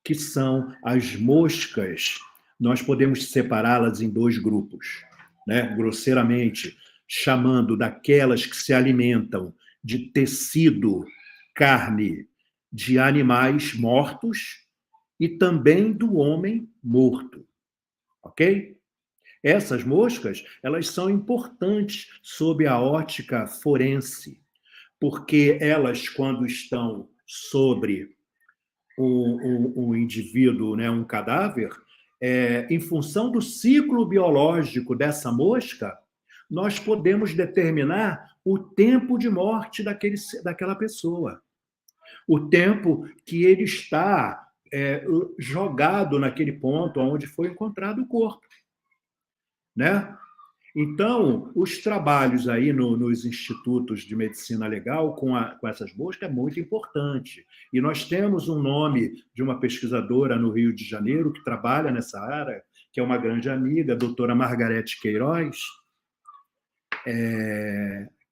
que são as moscas. Nós podemos separá-las em dois grupos, né? Grosseiramente, chamando daquelas que se alimentam de tecido, carne de animais mortos e também do homem morto, ok? Essas moscas, elas são importantes sob a ótica forense, porque elas, quando estão sobre um indivíduo, né, um cadáver, em função do ciclo biológico dessa mosca, nós podemos determinar o tempo de morte daquela pessoa, o tempo que ele está jogado naquele ponto onde foi encontrado o corpo, né? Então, os trabalhos aí nos institutos de medicina legal com essas moscas é muito importante. E nós temos um nome de uma pesquisadora no Rio de Janeiro que trabalha nessa área, que é uma grande amiga, a doutora Margarete Queiroz,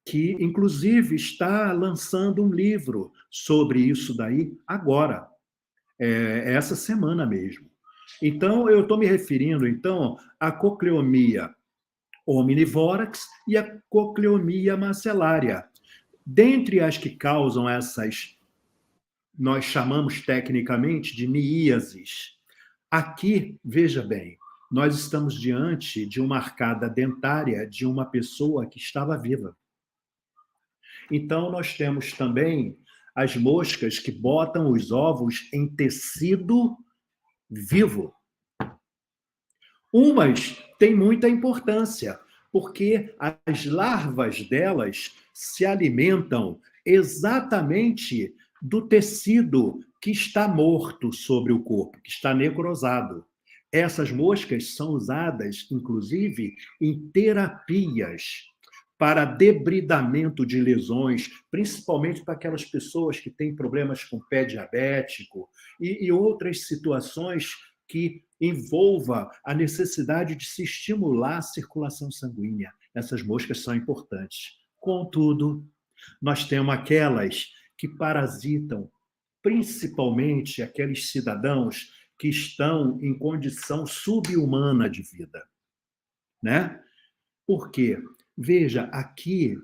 que, inclusive, está lançando um livro sobre isso daí agora, essa semana mesmo. Então, eu estou me referindo, então, à cocleomia omnivorax e a cocleomia macelária. Dentre as que causam essas, nós chamamos tecnicamente de miíases. Aqui, veja bem, nós estamos diante de uma arcada dentária de uma pessoa que estava viva. Então, nós temos também as moscas que botam os ovos em tecido vivo. Umas têm muita importância, porque as larvas delas se alimentam exatamente do tecido que está morto sobre o corpo, que está necrosado. Essas moscas são usadas, inclusive, em terapias para debridamento de lesões, principalmente para aquelas pessoas que têm problemas com pé diabético e outras situações que envolva a necessidade de se estimular a circulação sanguínea. Essas moscas são importantes. Contudo, nós temos aquelas que parasitam, principalmente aqueles cidadãos que estão em condição subhumana de vida, né? Por quê? Veja, aqui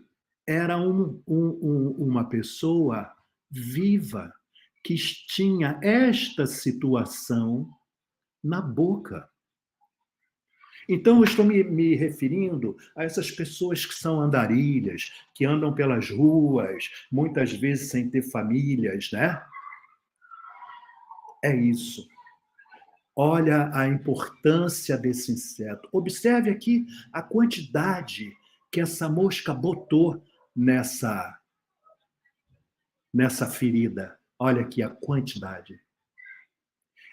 era uma pessoa viva que tinha esta situação na boca. Então, eu estou me referindo a essas pessoas que são andarilhas, que andam pelas ruas, muitas vezes sem ter famílias, né? É isso. Olha a importância desse inseto. Observe aqui a quantidade que essa mosca botou nessa ferida. Olha aqui a quantidade.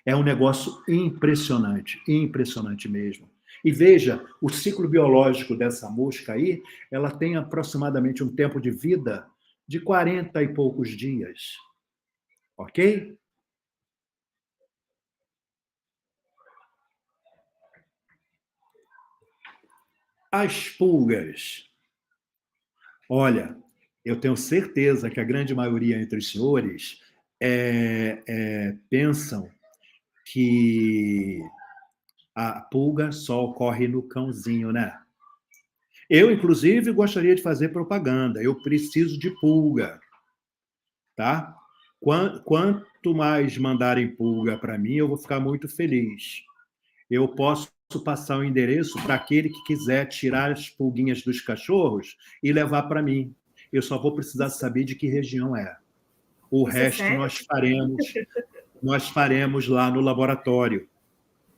É um negócio impressionante, impressionante mesmo. E veja, o ciclo biológico dessa mosca aí, ela tem aproximadamente um tempo de vida de 40 e poucos dias. Ok? As pulgas. Olha, eu tenho certeza que a grande maioria entre os senhores pensam que a pulga só ocorre no cãozinho, né? Eu, inclusive, gostaria de fazer propaganda. Eu preciso de pulga, tá? Quanto mais mandarem pulga para mim, eu vou ficar muito feliz. Eu posso passar o endereço para aquele que quiser tirar as pulguinhas dos cachorros e levar para mim. Eu só vou precisar saber de que região é. O resto nós faremos lá no laboratório,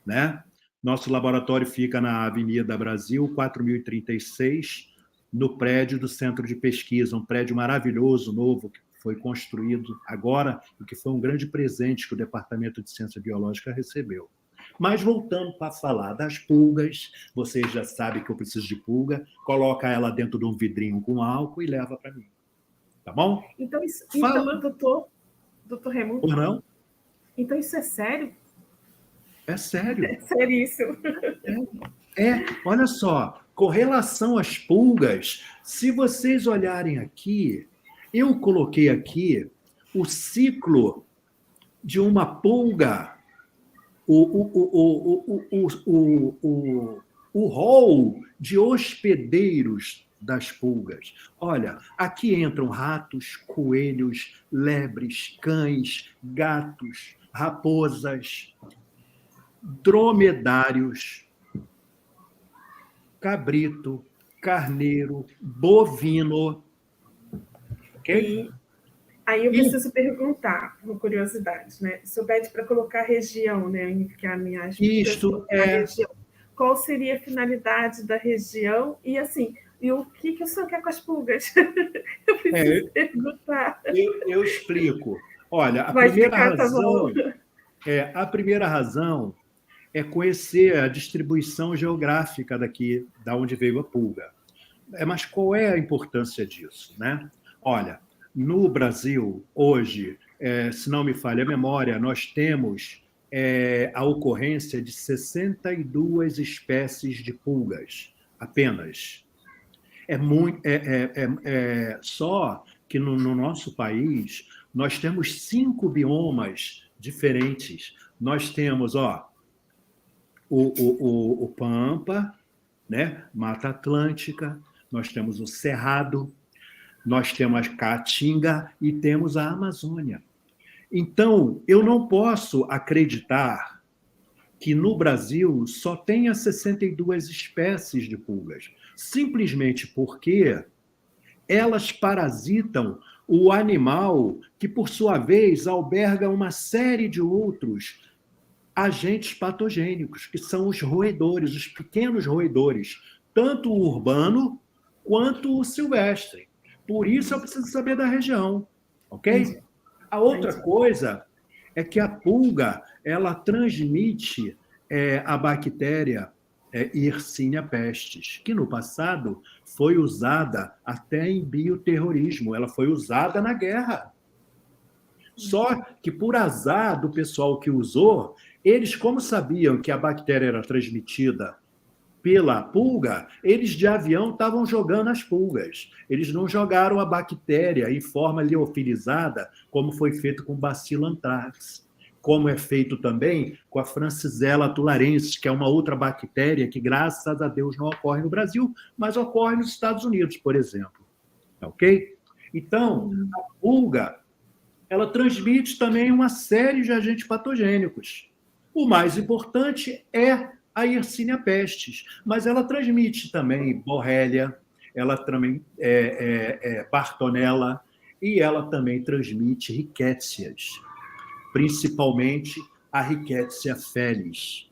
né? Nosso laboratório fica na Avenida Brasil, 4036, no prédio do Centro de Pesquisa, um prédio maravilhoso, novo, que foi construído agora e que foi um grande presente que o Departamento de Ciência Biológica recebeu. Mas voltando para falar das pulgas, vocês já sabem que eu preciso de pulga, coloca ela dentro de um vidrinho com álcool e leva para mim. Tá bom? Então, doutor Raimundo. Ou não? Então, isso é sério? É sério. É seríssimo. Olha só, com relação às pulgas, se vocês olharem aqui, eu coloquei aqui o ciclo de uma pulga, o rol de hospedeiros das pulgas. Olha, aqui entram ratos, coelhos, lebres, cães, gatos, raposas, dromedários, cabrito, carneiro, bovino. Ok? Aí eu preciso perguntar, por curiosidade, né? O senhor pede para colocar a região, né? Que a minha Isto a região. Qual seria a finalidade da região? E assim, e o que o senhor quer com as pulgas? Eu preciso perguntar. Eu explico. Olha, Vai explicar, tá bom? a primeira razão é conhecer a distribuição geográfica daqui, da onde veio a pulga. Mas qual é a importância disso, né? Olha, no Brasil, hoje, se não me falha a memória, nós temos a ocorrência de 62 espécies de pulgas, apenas. Só que no nosso país, nós temos 5 biomas diferentes. Nós temos, o Pampa, né? Mata Atlântica, nós temos o Cerrado, nós temos a Caatinga e temos a Amazônia. Então, eu não posso acreditar que no Brasil só tenha 62 espécies de pulgas, simplesmente porque elas parasitam o animal que, por sua vez, alberga uma série de outros agentes patogênicos, que são os roedores, os pequenos roedores, tanto o urbano quanto o silvestre. Por isso eu preciso saber da região, ok? A outra coisa é que a pulga, ela transmite a bactéria Yersinia pestis, que no passado foi usada até em bioterrorismo, ela foi usada na guerra. Só que, por azar do pessoal que usou, eles, como sabiam que a bactéria era transmitida pela pulga, eles de avião estavam jogando as pulgas. Eles não jogaram a bactéria em forma liofilizada, como foi feito com Bacillus anthrax, como é feito também com a Francisella tularensis, que é uma outra bactéria que, graças a Deus, não ocorre no Brasil, mas ocorre nos Estados Unidos, por exemplo. Ok? Então, a pulga, ela transmite também uma série de agentes patogênicos. O mais importante é a Yersinia pestis, mas ela transmite também Borrelia, ela também Bartonella e ela também transmite rickétsias, principalmente a Rickettsia felis,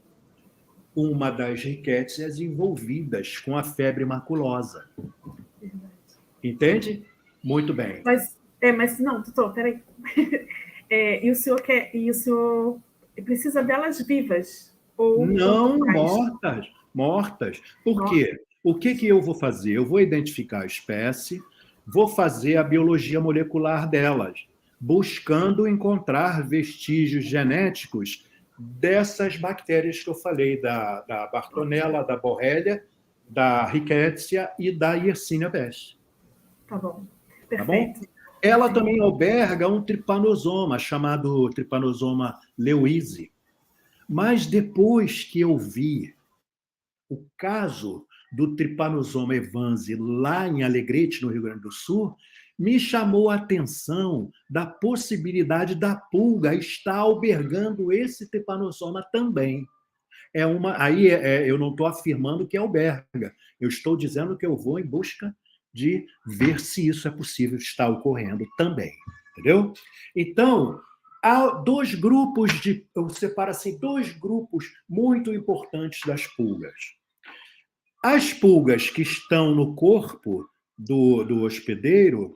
uma das rickétsias envolvidas com a febre maculosa. Entende? Muito bem. Mas não, doutor, peraí. E o senhor precisa delas vivas? Ou não, mortas. Por quê? O que eu vou fazer? Eu vou identificar a espécie, vou fazer a biologia molecular delas, buscando encontrar vestígios genéticos dessas bactérias que eu falei, da Bartonella, da Borrelia, da Rickettsia e da Yersinia pestis. Tá bom. Perfeito. Tá bom? Ela também alberga um tripanosoma, chamado tripanosoma lewisi. Mas depois que eu vi o caso do tripanosoma evans lá em Alegrete, no Rio Grande do Sul, me chamou a atenção da possibilidade da pulga estar albergando esse tripanosoma também. Eu não estou afirmando que alberga, eu estou dizendo que eu vou em busca de ver se isso é possível estar ocorrendo também, entendeu? Então, há dois grupos eu separo assim, dois grupos muito importantes das pulgas. As pulgas que estão no corpo do hospedeiro,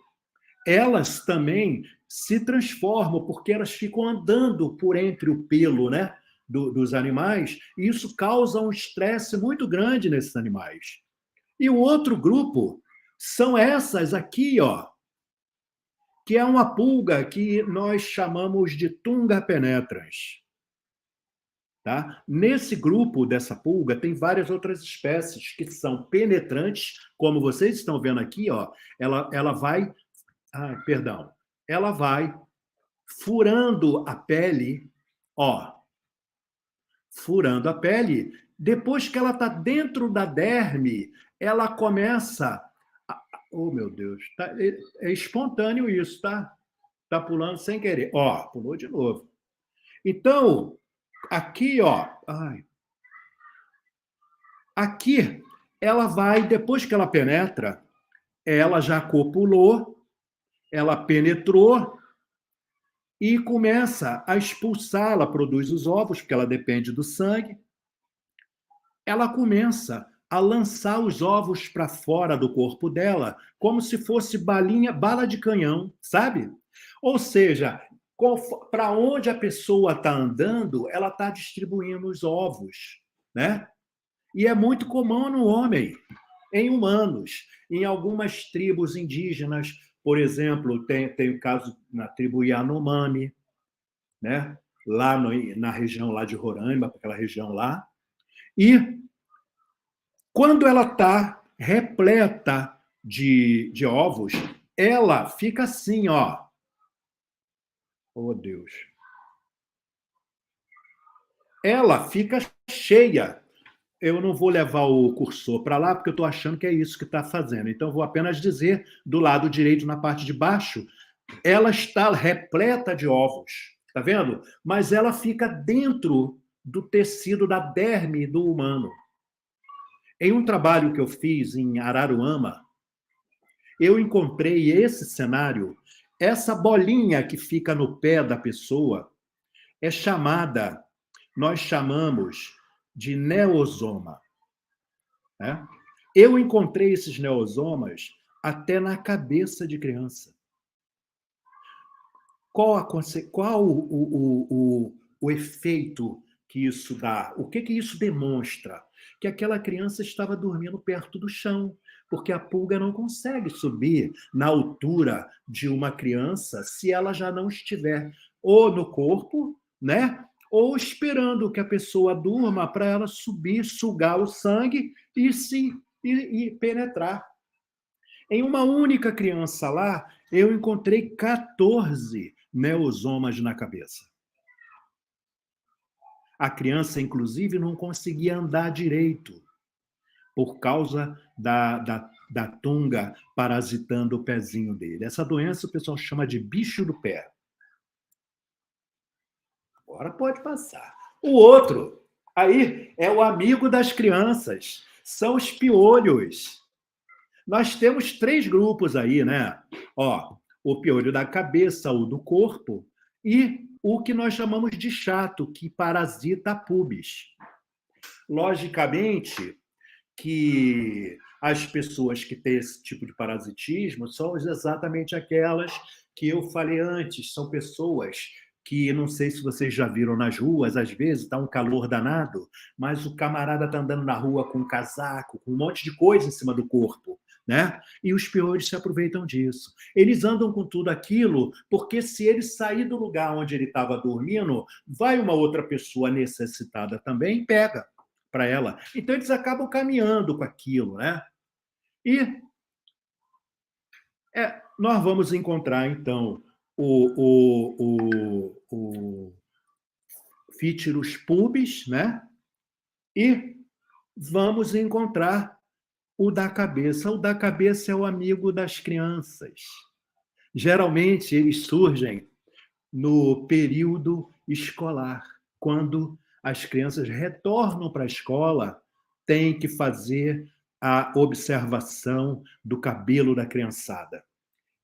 elas também se transformam, porque elas ficam andando por entre o pelo, né, dos animais, e isso causa um estresse muito grande nesses animais. E o outro grupo são essas aqui, que é uma pulga que nós chamamos de Tunga penetrans. Tá? Nesse grupo dessa pulga tem várias outras espécies que são penetrantes, como vocês estão vendo aqui, ela vai, ela vai furando a pele, furando a pele. Depois que ela está dentro da derme, ela começa oh, meu Deus, é espontâneo isso, tá? Tá pulando sem querer. Pulou de novo. Então, aqui, aqui, ela vai, depois que ela penetra, ela já copulou, ela penetrou, e começa a expulsar, ela produz os ovos, porque ela depende do sangue. Ela começa a lançar os ovos para fora do corpo dela, como se fosse bala de canhão, sabe? Ou seja, para onde a pessoa está andando, ela está distribuindo os ovos, né? E é muito comum no homem, em humanos. Em algumas tribos indígenas, por exemplo, tem o caso na tribo Yanomami, né? Lá na região lá de Roraima, aquela região lá. E quando ela está repleta de ovos, ela fica assim, ó. Oh, Deus. Ela fica cheia. Eu não vou levar o cursor para lá, porque eu estou achando que é isso que está fazendo. Então, eu vou apenas dizer, do lado direito, na parte de baixo, ela está repleta de ovos. Está vendo? Mas ela fica dentro do tecido da derme do humano. Em um trabalho que eu fiz em Araruama, eu encontrei esse cenário. Essa bolinha que fica no pé da pessoa é chamada, nós chamamos de neosoma. Né? Eu encontrei esses neosomas até na cabeça de criança. Qual o efeito que isso dá? O que isso demonstra? Que aquela criança estava dormindo perto do chão, porque a pulga não consegue subir na altura de uma criança se ela já não estiver ou no corpo, né? Ou esperando que a pessoa durma para ela subir, sugar o sangue e penetrar. Em uma única criança lá, eu encontrei 14 neosomas na cabeça. A criança, inclusive, não conseguia andar direito por causa da tunga parasitando o pezinho dele. Essa doença o pessoal chama de bicho do pé. Agora pode passar. O outro, aí, é o amigo das crianças. São os piolhos. Nós temos 3 grupos aí, né? Ó, o piolho da cabeça, o do corpo, e o que nós chamamos de chato, que parasita a pubis. Logicamente que as pessoas que têm esse tipo de parasitismo são exatamente aquelas que eu falei antes, são pessoas que, não sei se vocês já viram nas ruas, às vezes está um calor danado, mas o camarada está andando na rua com um casaco, com um monte de coisa em cima do corpo, né? E os piolhos se aproveitam disso. Eles andam com tudo aquilo, porque se ele sair do lugar onde ele estava dormindo, vai uma outra pessoa necessitada também e pega para ela. Então, eles acabam caminhando com aquilo, né? E nós vamos encontrar, então, o Phytirus pubis, né? E vamos encontrar o da cabeça. O da cabeça é o amigo das crianças. Geralmente, eles surgem no período escolar, quando as crianças retornam para a escola, têm que fazer a observação do cabelo da criançada.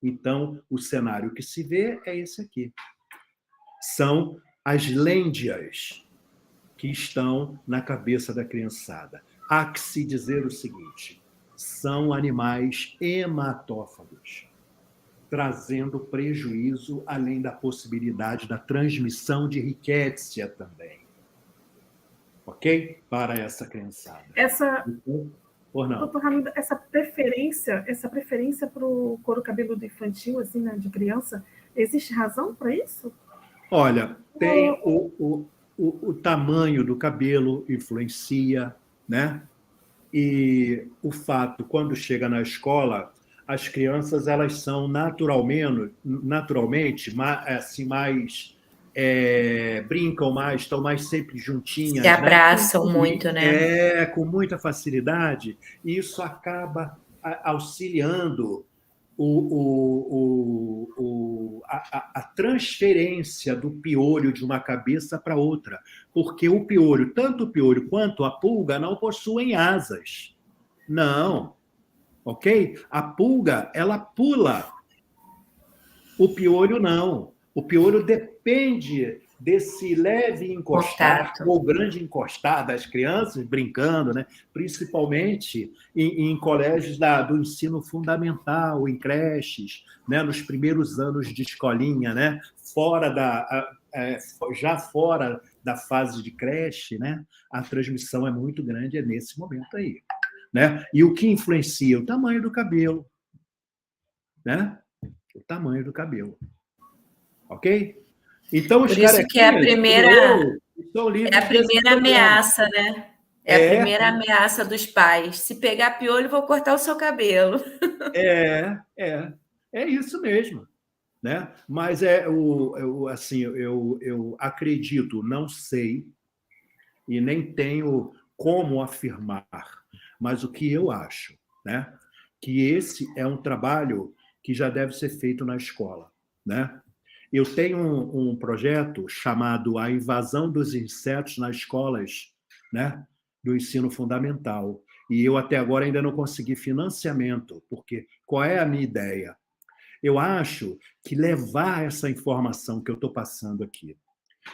Então, o cenário que se vê é esse aqui. São as lêndias que estão na cabeça da criançada. Há que se dizer o seguinte: são animais hematófagos, trazendo prejuízo, além da possibilidade da transmissão de rickettsia também. Ok? Para essa criançada. Doutor Raimundo, essa preferência para o couro cabeludo infantil, assim, né, de criança, existe razão para isso? Olha, tem o tamanho do cabelo influencia, né? E o fato, quando chega na escola, as crianças elas são naturalmente assim, mais brincam mais, estão mais sempre juntinhas. Se abraçam, né? Muito, né? Com muita facilidade. E isso acaba auxiliando a transferência do piolho de uma cabeça para outra. Porque o piolho, tanto o piolho quanto a pulga, não possuem asas. Não. Ok? A pulga, ela pula. O piolho, não. O piolho depende desse leve encostar Contato. ou grande encostar das crianças brincando, né? Principalmente em colégios do ensino fundamental, em creches, né? Nos primeiros anos de escolinha, né? Já fora da fase de creche, né? A transmissão é muito grande, é nesse momento aí. Né? E o que influencia? O tamanho do cabelo. Né? O tamanho do cabelo. Ok? Então, os Por isso que é a primeira, estão livres é a primeira ameaça, né? É a É. primeira ameaça dos pais. Se pegar piolho, vou cortar o seu cabelo. É isso mesmo. Né? Mas assim, eu acredito, não sei, e nem tenho como afirmar, mas o que eu acho, né? Que esse é um trabalho que já deve ser feito na escola. Né? Eu tenho um projeto chamado A Invasão dos Insetos nas Escolas, né? Do ensino fundamental. E eu até agora ainda não consegui financiamento, porque qual é a minha ideia? Eu acho que levar essa informação que eu estou passando aqui,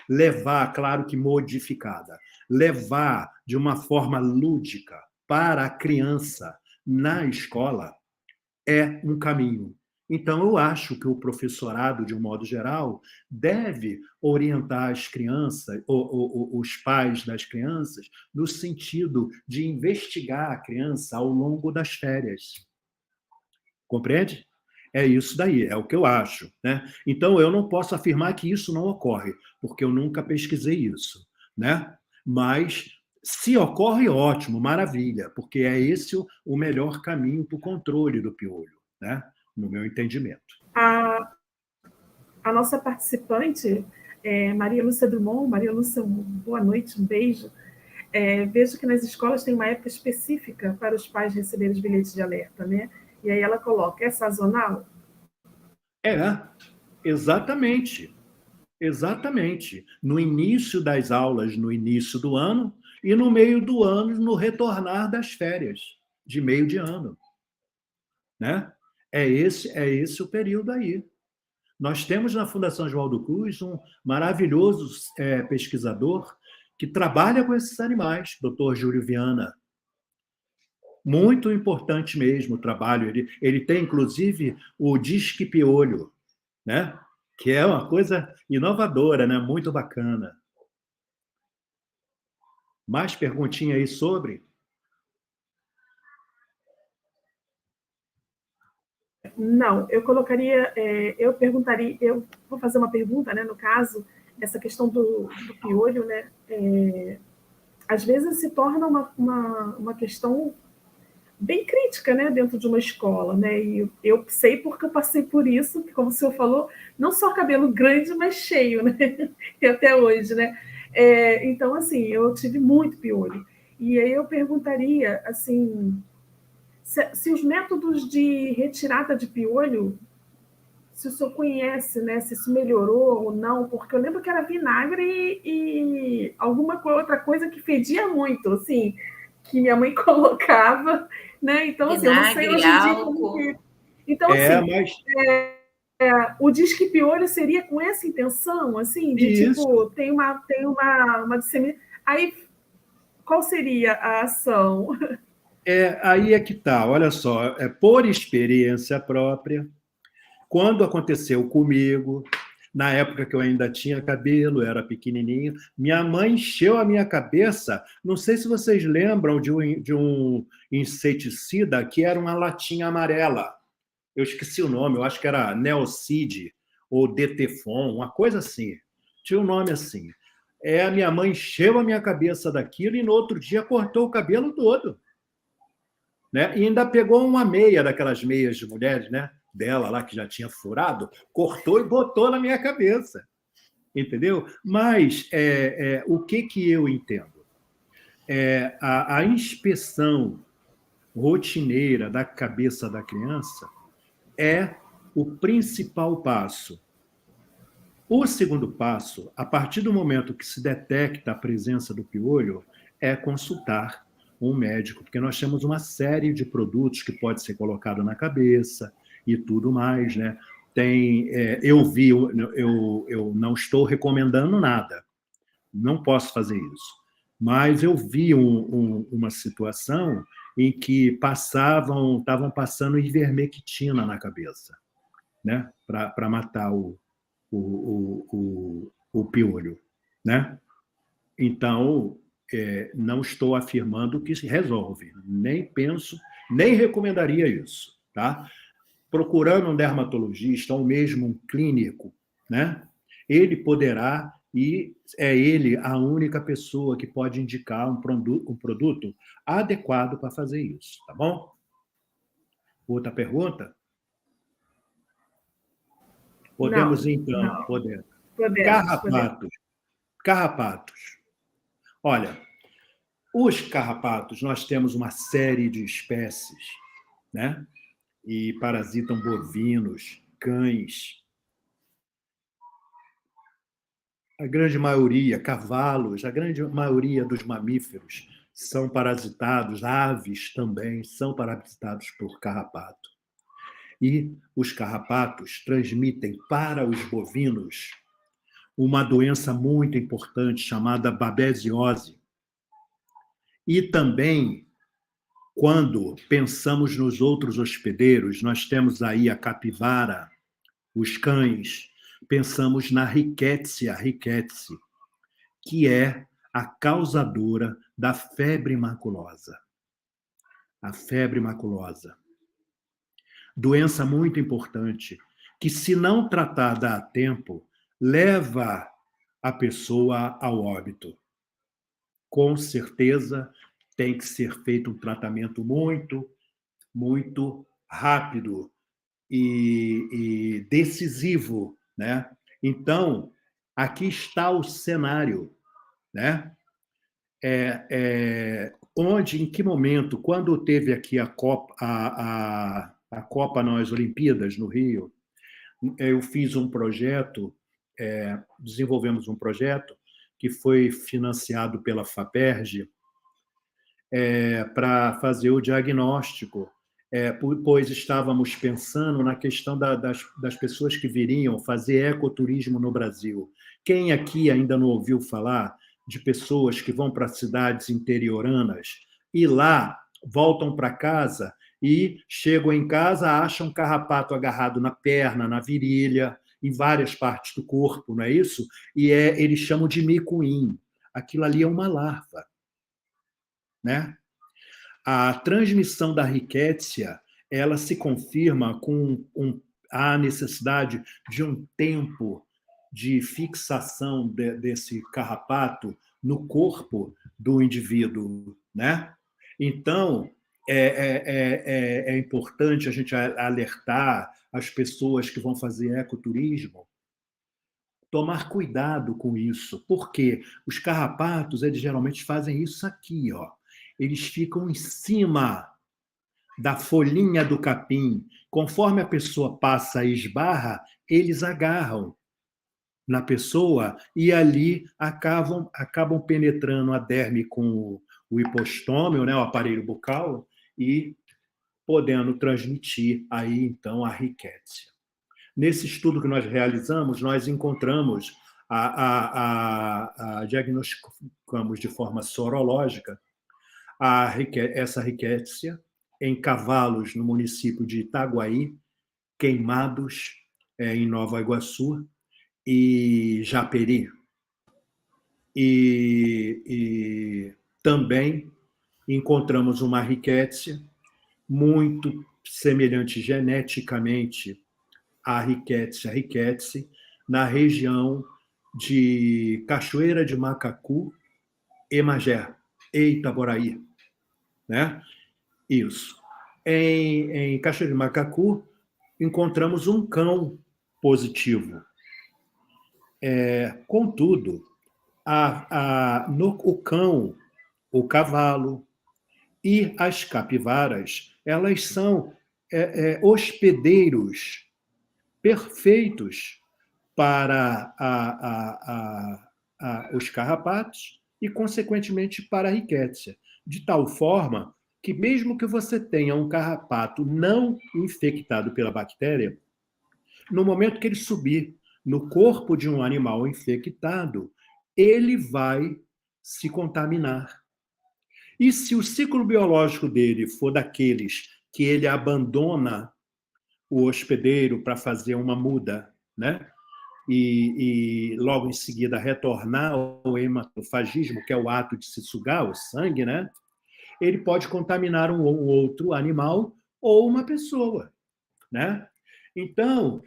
levar, claro que modificada, levar de uma forma lúdica para a criança na escola é um caminho. Então, eu acho que o professorado, de um modo geral, deve orientar as crianças, os pais das crianças, no sentido de investigar a criança ao longo das férias. Compreende? É isso daí, é o que eu acho. Né? Então, eu não posso afirmar que isso não ocorre, porque eu nunca pesquisei isso. Né? Mas, se ocorre, ótimo, maravilha, porque é esse o melhor caminho para o controle do piolho, né? No meu entendimento. A nossa participante, Maria Lúcia Drummond. Maria Lúcia, boa noite, um beijo. Vejo que nas escolas tem uma época específica para os pais receberem os bilhetes de alerta, né? E aí ela coloca, é sazonal? Exatamente. Exatamente. No início das aulas, no início do ano, e no meio do ano, no retornar das férias, de meio de ano. Né? É esse o período aí. Nós temos na Fundação Oswaldo Cruz um maravilhoso pesquisador que trabalha com esses animais, Dr. Júlio Viana. Muito importante mesmo o trabalho. Ele tem, inclusive, o Disque Piolho, né? Que é uma coisa inovadora, né? Muito bacana. Mais perguntinha aí sobre? Não, eu perguntaria, eu vou fazer uma pergunta, né? No caso, essa questão do piolho, né? Às vezes se torna uma questão bem crítica, né, dentro de uma escola, né? E eu sei porque eu passei por isso, que, como o senhor falou, não só cabelo grande, mas cheio, né? E até hoje, né? Então, assim, eu tive muito piolho. E aí eu perguntaria, assim, se os métodos de retirada de piolho, se o senhor conhece, né? Se isso melhorou ou não, porque eu lembro que era vinagre e alguma outra coisa que fedia muito, assim, que minha mãe colocava, né? Então, assim, eu não sei Vinagre, hoje em dia como álcool. que. Então, assim, Mas o disque piolho seria com essa intenção, assim, de isso. tipo, tem uma disseminação. Aí, qual seria a ação? Aí é que tá, olha só, por experiência própria, quando aconteceu comigo, na época que eu ainda tinha cabelo, era pequenininho, minha mãe encheu a minha cabeça. Não sei se vocês lembram de um inseticida que era uma latinha amarela. Eu esqueci o nome, eu acho que era Neocid ou Detefon, uma coisa assim. Tinha um nome assim. A minha mãe encheu a minha cabeça daquilo e no outro dia cortou o cabelo todo. Né? E ainda pegou uma meia daquelas meias de mulheres, né? Dela lá, que já tinha furado, cortou e botou na minha cabeça. Entendeu? Mas o que eu entendo? A inspeção rotineira da cabeça da criança é o principal passo. O segundo passo, a partir do momento que se detecta a presença do piolho, é consultar um médico, porque nós temos uma série de produtos que pode ser colocado na cabeça e tudo mais, né? eu não estou recomendando nada, não posso fazer isso, mas eu vi uma situação em que estavam passando ivermectina na cabeça, né, para matar o piolho, né? Então, não estou afirmando que se resolve, nem penso, nem recomendaria isso, tá? Procurando um dermatologista ou mesmo um clínico, né? Ele poderá, e é ele a única pessoa que pode indicar um produto adequado para fazer isso, tá bom? Outra pergunta? Podemos, Não, então, não. podemos. Podemos. Carrapatos. Carrapatos. Olha, os carrapatos, nós temos uma série de espécies, né? E parasitam bovinos, cães, a grande maioria, cavalos, a grande maioria dos mamíferos são parasitados, aves também são parasitados por carrapato. E os carrapatos transmitem para os bovinos uma doença muito importante chamada babesiose. E também, quando pensamos nos outros hospedeiros, nós temos aí a capivara, os cães, pensamos na Rickettsia rickettsii, que é a causadora da febre maculosa. A febre maculosa. Doença muito importante, que se não tratada a tempo, leva a pessoa ao óbito. Com certeza, tem que ser feito um tratamento muito, muito rápido e decisivo, né? Então, aqui está o cenário, né? Onde, em que momento, quando teve aqui a Copa, não, as Olimpíadas no Rio, eu fiz um projeto, desenvolvemos um projeto que foi financiado pela FAPERJ, para fazer o diagnóstico, pois estávamos pensando na questão das pessoas que viriam fazer ecoturismo no Brasil. Quem aqui ainda não ouviu falar de pessoas que vão para cidades interioranas e lá voltam para casa e chegam em casa, acham um carrapato agarrado na perna, na virilha, em várias partes do corpo, não é isso? E eles chamam de micuim. Aquilo ali é uma larva, né? A transmissão da rickettsia, ela se confirma com a necessidade de um tempo de fixação desse carrapato no corpo do indivíduo, né? Então, é importante a gente alertar as pessoas que vão fazer ecoturismo, tomar cuidado com isso, porque os carrapatos, eles geralmente fazem isso aqui, ó. Eles ficam em cima da folhinha do capim. Conforme a pessoa passa e esbarra, eles agarram na pessoa e ali acabam penetrando a derme com o hipostômio, né, o aparelho bucal, e podendo transmitir aí, então, a rickettsia. Nesse estudo que nós realizamos, nós encontramos, diagnosticamos de forma sorológica essa rickettsia em cavalos no município de Itaguaí, Queimados, em Nova Iguaçu, e Japeri. E também encontramos uma rickettsia muito semelhante geneticamente à Rickettsia rickettsii na região de Cachoeira de Macacu e Magé, e Itaboraí, né? Isso. Em Cachoeira de Macacu, encontramos um cão positivo. Contudo, o cão, o cavalo e as capivaras, elas são hospedeiros perfeitos para os carrapatos e, consequentemente, para a rickettsia, de tal forma que, mesmo que você tenha um carrapato não infectado pela bactéria, No momento que ele subir no corpo de um animal infectado, ele vai se contaminar. E se o ciclo biológico dele for daqueles que ele abandona o hospedeiro para fazer uma muda, né? E logo em seguida retornar ao hematofagismo, que é o ato de se sugar o sangue, né? Ele pode contaminar um outro animal ou uma pessoa, né? Então,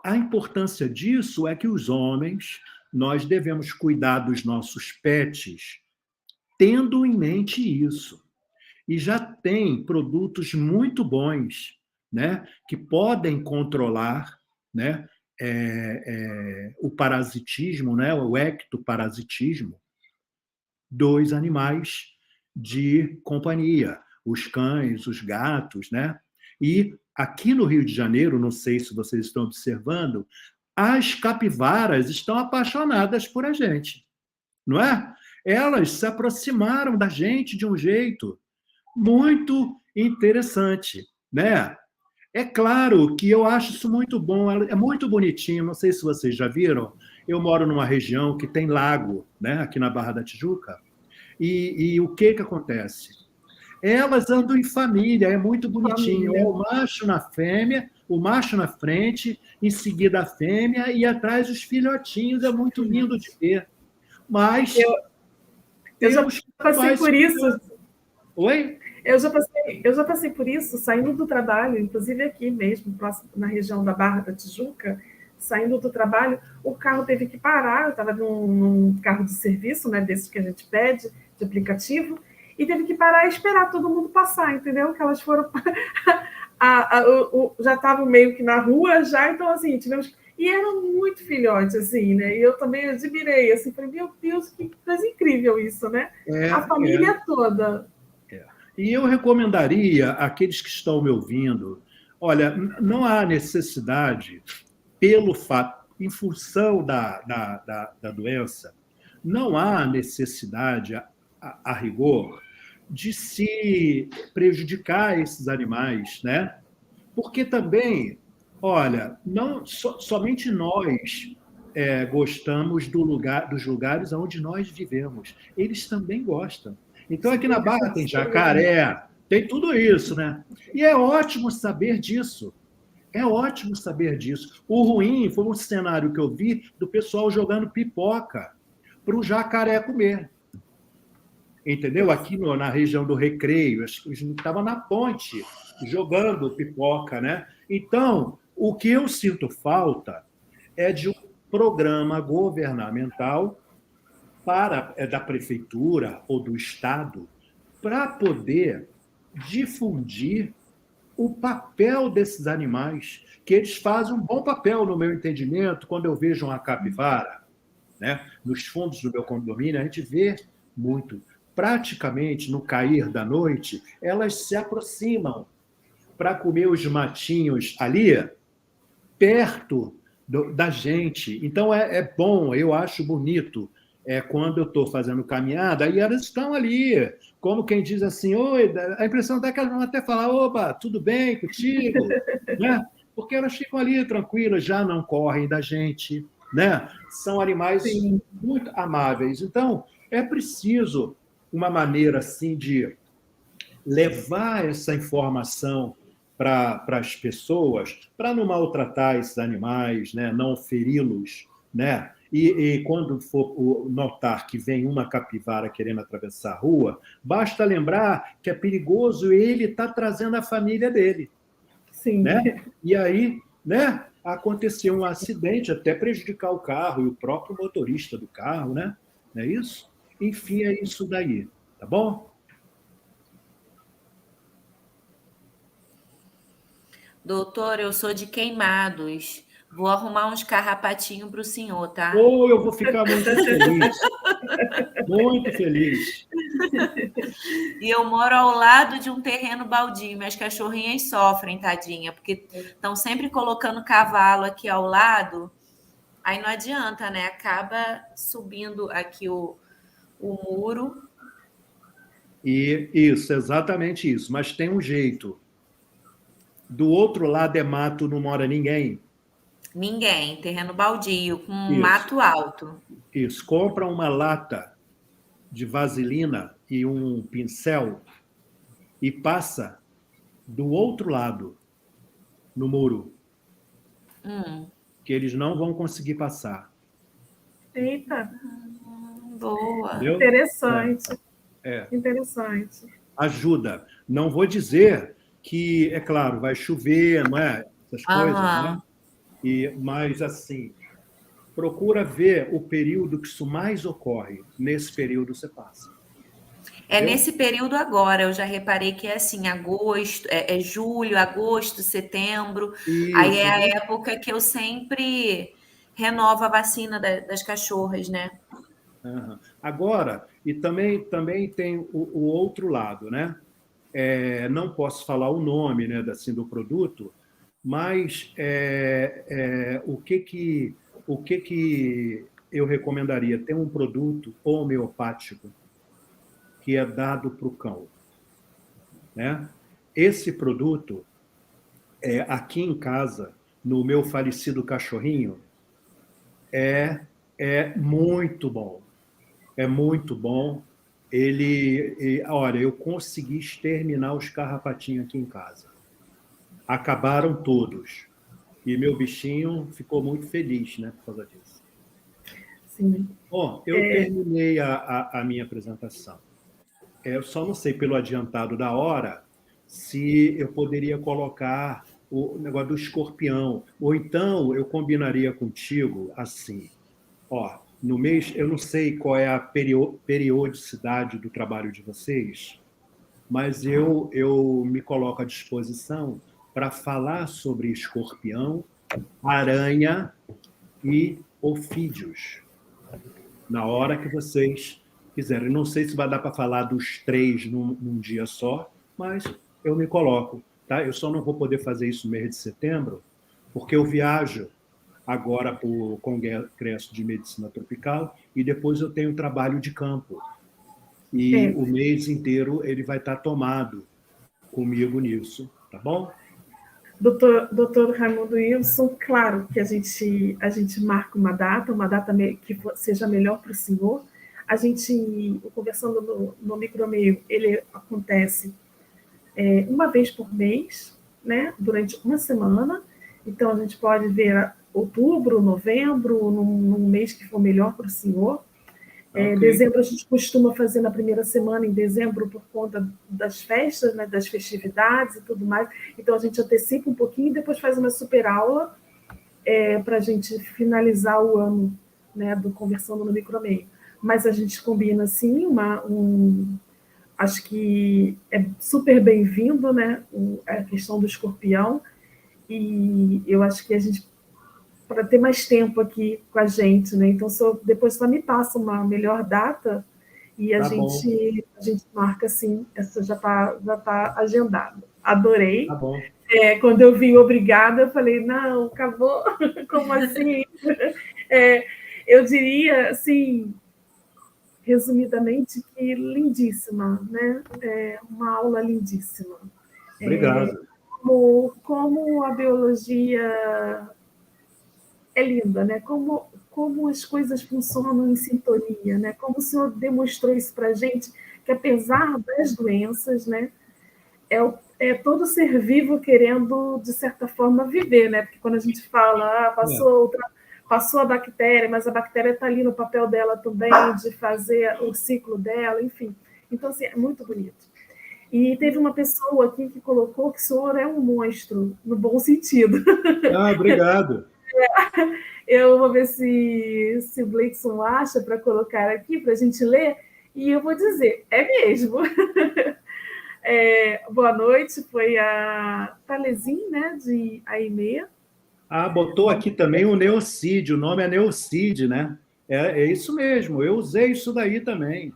a importância disso é que os homens, nós devemos cuidar dos nossos pets tendo em mente isso. E já tem produtos muito bons, né, que podem controlar, né, o parasitismo, né, o ectoparasitismo dos animais de companhia, os cães, os gatos, né? E aqui no Rio de Janeiro, não sei se vocês estão observando, as capivaras estão apaixonadas por a gente, não é? Elas se aproximaram da gente de um jeito muito interessante, né? É claro que eu acho isso muito bom, é muito bonitinho, não sei se vocês já viram, eu moro numa região que tem lago, né, aqui na Barra da Tijuca, e o que acontece? Elas andam em família, é muito bonitinho, é o macho na fêmea, o macho na frente, em seguida a fêmea, e atrás os filhotinhos, é muito lindo de ver. Mas eu já passei por isso. Oi? Eu já passei por isso, saindo do trabalho, inclusive aqui mesmo, na região da Barra da Tijuca, saindo do trabalho, o carro teve que parar, eu estava num carro de serviço, né, desses que a gente pede, de aplicativo, e teve que parar e esperar todo mundo passar, entendeu? Que elas foram... já estavam meio que na rua já, então, assim, tivemos... E eram muito filhotes, assim, né? E eu também admirei, assim, falei, meu Deus, que coisa incrível isso, né? A família toda... E eu recomendaria àqueles que estão me ouvindo, olha, não há necessidade, pelo fato, em função da doença, não há necessidade, a rigor, de se prejudicar esses animais, né? Porque também, olha, não somente nós gostamos dos lugares onde nós vivemos, eles também gostam. Então, aqui na Barra tem jacaré, tem tudo isso, né? E é ótimo saber disso. É ótimo saber disso. O ruim foi um cenário que eu vi do pessoal jogando pipoca para o jacaré comer. Entendeu? Aqui na região do Recreio, estava na ponte jogando pipoca, né? Então, o que eu sinto falta é de um programa governamental da prefeitura ou do Estado para poder difundir o papel desses animais, que eles fazem um bom papel, no meu entendimento, quando eu vejo uma capivara, né, nos fundos do meu condomínio, a gente vê muito. Praticamente, no cair da noite, elas se aproximam para comer os matinhos ali, perto da gente. Então, é bom, eu acho bonito, quando eu estou fazendo caminhada, e elas estão ali, como quem diz assim, oi, a impressão dá que elas vão até falar, oba, tudo bem contigo? Né? Porque elas ficam ali tranquilas, já não correm da gente, né? São animais muito amáveis. Então, é preciso uma maneira assim de levar essa informação para as pessoas, para não maltratar esses animais, né? Não feri-los, né? E quando for notar que vem uma capivara querendo atravessar a rua, basta lembrar que é perigoso e ele está trazendo a família dele. Sim. Né? E aí, né, aconteceu um acidente, até prejudicar o carro e o próprio motorista do carro, né? Não é isso? Enfim, é isso daí, tá bom? Doutor, eu sou de Queimados. Vou arrumar uns carrapatinhos para o senhor, tá? Ou eu vou ficar muito feliz. Muito feliz. E eu moro ao lado de um terreno baldio. Minhas cachorrinhas sofrem, tadinha, porque estão sempre colocando cavalo aqui ao lado. Aí não adianta, né? Acaba subindo aqui o muro. E isso, exatamente isso. Mas tem um jeito. Do outro lado é mato, não mora ninguém. Ninguém, terreno baldio, com Isso, mato alto. isso. Compra uma lata de vaselina e um pincel e passa do outro lado, no muro, que eles não vão conseguir passar. Eita, Boa. Entendeu? interessante, É. interessante. Ajuda. Não vou dizer que, é claro, vai chover, não é? Essas coisas, né? Aham. Mas, assim, procura ver o período que isso mais ocorre. Nesse período você passa. É Entendeu? nesse período agora, eu já reparei que é assim, agosto, é julho, agosto, setembro, aí é Isso. a época que eu sempre renovo a vacina das cachorras, né? Aham. Agora, e também tem o outro lado, né? Não posso falar o nome, né, assim, do produto, mas o que que eu recomendaria? Tem um produto homeopático que é dado para o cão, né? Esse produto, aqui em casa, no meu falecido cachorrinho, é, é muito bom. É muito bom. Olha, eu consegui exterminar os carrapatinhos aqui em casa. Acabaram todos. E meu bichinho ficou muito feliz, né, por causa disso. Sim. Bom, eu terminei a minha apresentação. Eu só não sei, pelo adiantado da hora, se eu poderia colocar o negócio do escorpião. Ou então eu combinaria contigo assim. Ó, no mês, eu não sei qual é a periodicidade do trabalho de vocês, mas eu me coloco à disposição para falar sobre escorpião, aranha e ofídeos, na hora que vocês quiserem. Não sei se vai dar para falar dos três num dia só, mas eu me coloco. Tá? Eu só não vou poder fazer isso no mês de setembro, porque eu viajo agora para o Congresso de Medicina Tropical e depois eu tenho trabalho de campo. E É, o mês inteiro ele vai estar tomado comigo nisso, tá bom? doutor Raimundo Wilson, claro que a gente marca uma data que seja melhor para o senhor. A gente, conversando no micromeio, ele acontece uma vez por mês, né, durante uma semana. Então, a gente pode ver outubro, novembro, num mês que for melhor para o senhor. Ok, Dezembro a gente costuma fazer na primeira semana, em dezembro, por conta das festas, né, das festividades e tudo mais. Então, a gente antecipa um pouquinho e depois faz uma super aula para a gente finalizar o ano, né, do Conversando no Micromeio. Mas a gente combina, sim, acho que é super bem-vindo, né, a questão do escorpião, e eu acho que a gente para ter mais tempo aqui com a gente, né? Então, depois só me passa uma melhor data e a tá bom, gente, a gente marca assim, essa já tá agendada. tá Adorei. bom. Quando eu vi obrigada, eu falei, não, acabou, como assim? É, eu diria, assim, resumidamente, que lindíssima, né? Uma aula lindíssima. Obrigado. Como a biologia é linda, né? Como as coisas funcionam em sintonia, né? Como o senhor demonstrou isso para a gente, que apesar das doenças, né, é todo ser vivo querendo, de certa forma, viver, né? Porque quando a gente fala, passou a bactéria, mas a bactéria está ali no papel dela também, de fazer o ciclo dela, enfim. Então, assim, é muito bonito. E teve uma pessoa aqui que colocou que o senhor é um monstro, no bom sentido. Ah, obrigado. Eu vou ver se o Gleidson acha para colocar aqui, para a gente ler, e eu vou dizer, é mesmo. Boa noite, foi a Talezin, né, de Aimea. Ah, botou aqui também o Neocídio, o nome é Neocídio, né? É isso mesmo, eu usei isso daí também.